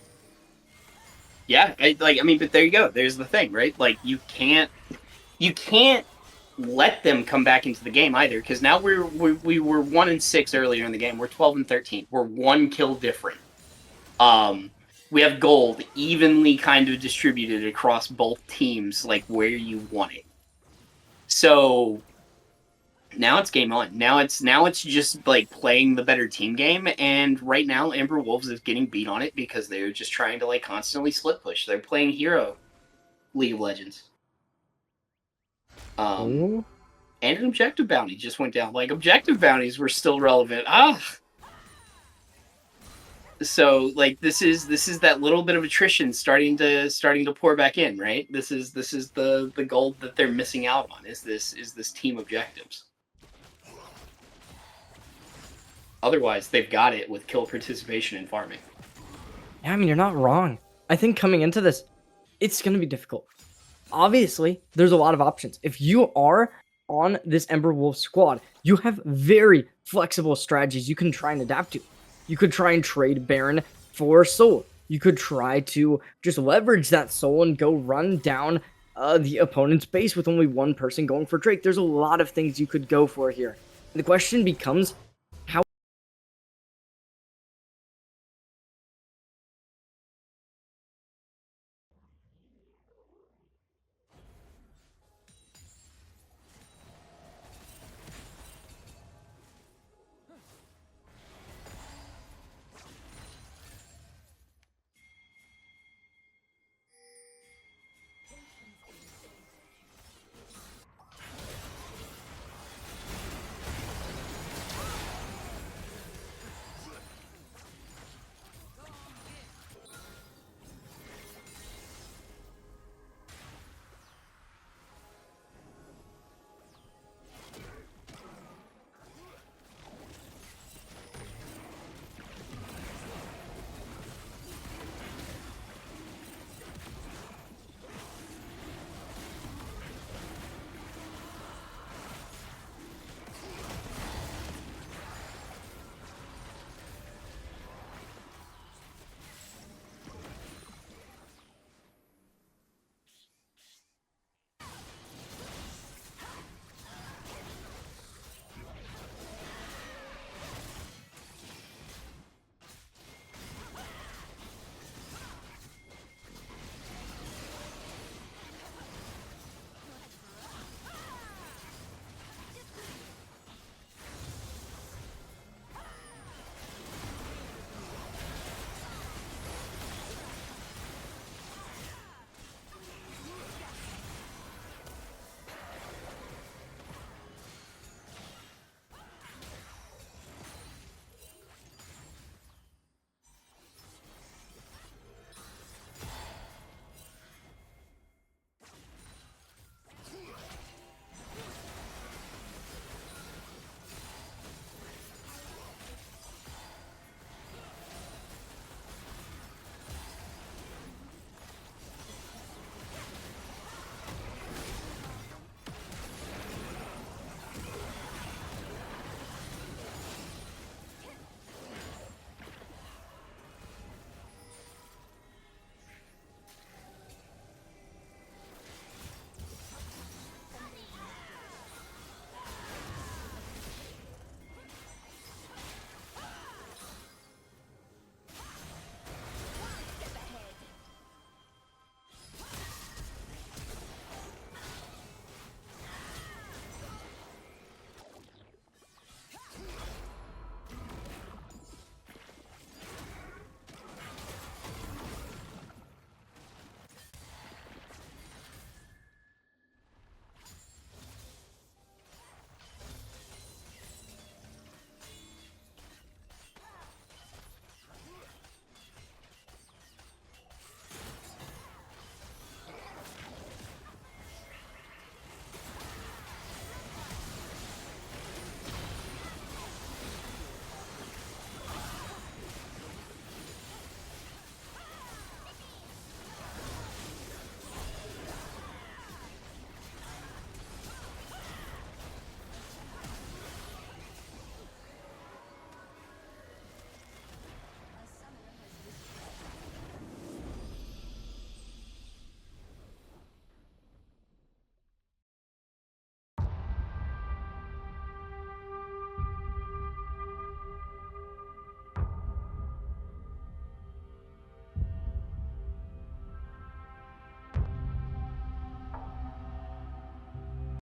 Yeah, I mean, but there you go. There's the thing, right? Like, you can't let them come back into the game either, because now we were 1-6 earlier in the game. We're 12-13. We're 1 kill different. We have gold evenly kind of distributed across both teams, like where you want it. So now it's game on. Now it's just like playing the better team game, and right now Ember Wolves is getting beat on it because they're just trying to like constantly split push. They're playing hero League of Legends. And an objective bounty just went down. Like, objective bounties were still relevant. So like this is that little bit of attrition starting to pour back in, right? This is the gold that they're missing out on. Is this team objectives? Otherwise, they've got it with kill participation and farming. Yeah, I mean, you're not wrong. I think coming into this, it's going to be difficult. Obviously, there's a lot of options. If you are on this Ember Wolf squad, you have very flexible strategies you can try and adapt to. You could try and trade Baron for Soul. You could try to just leverage that Soul and go run down the opponent's base with only one person going for Drake. There's a lot of things you could go for here. The question becomes,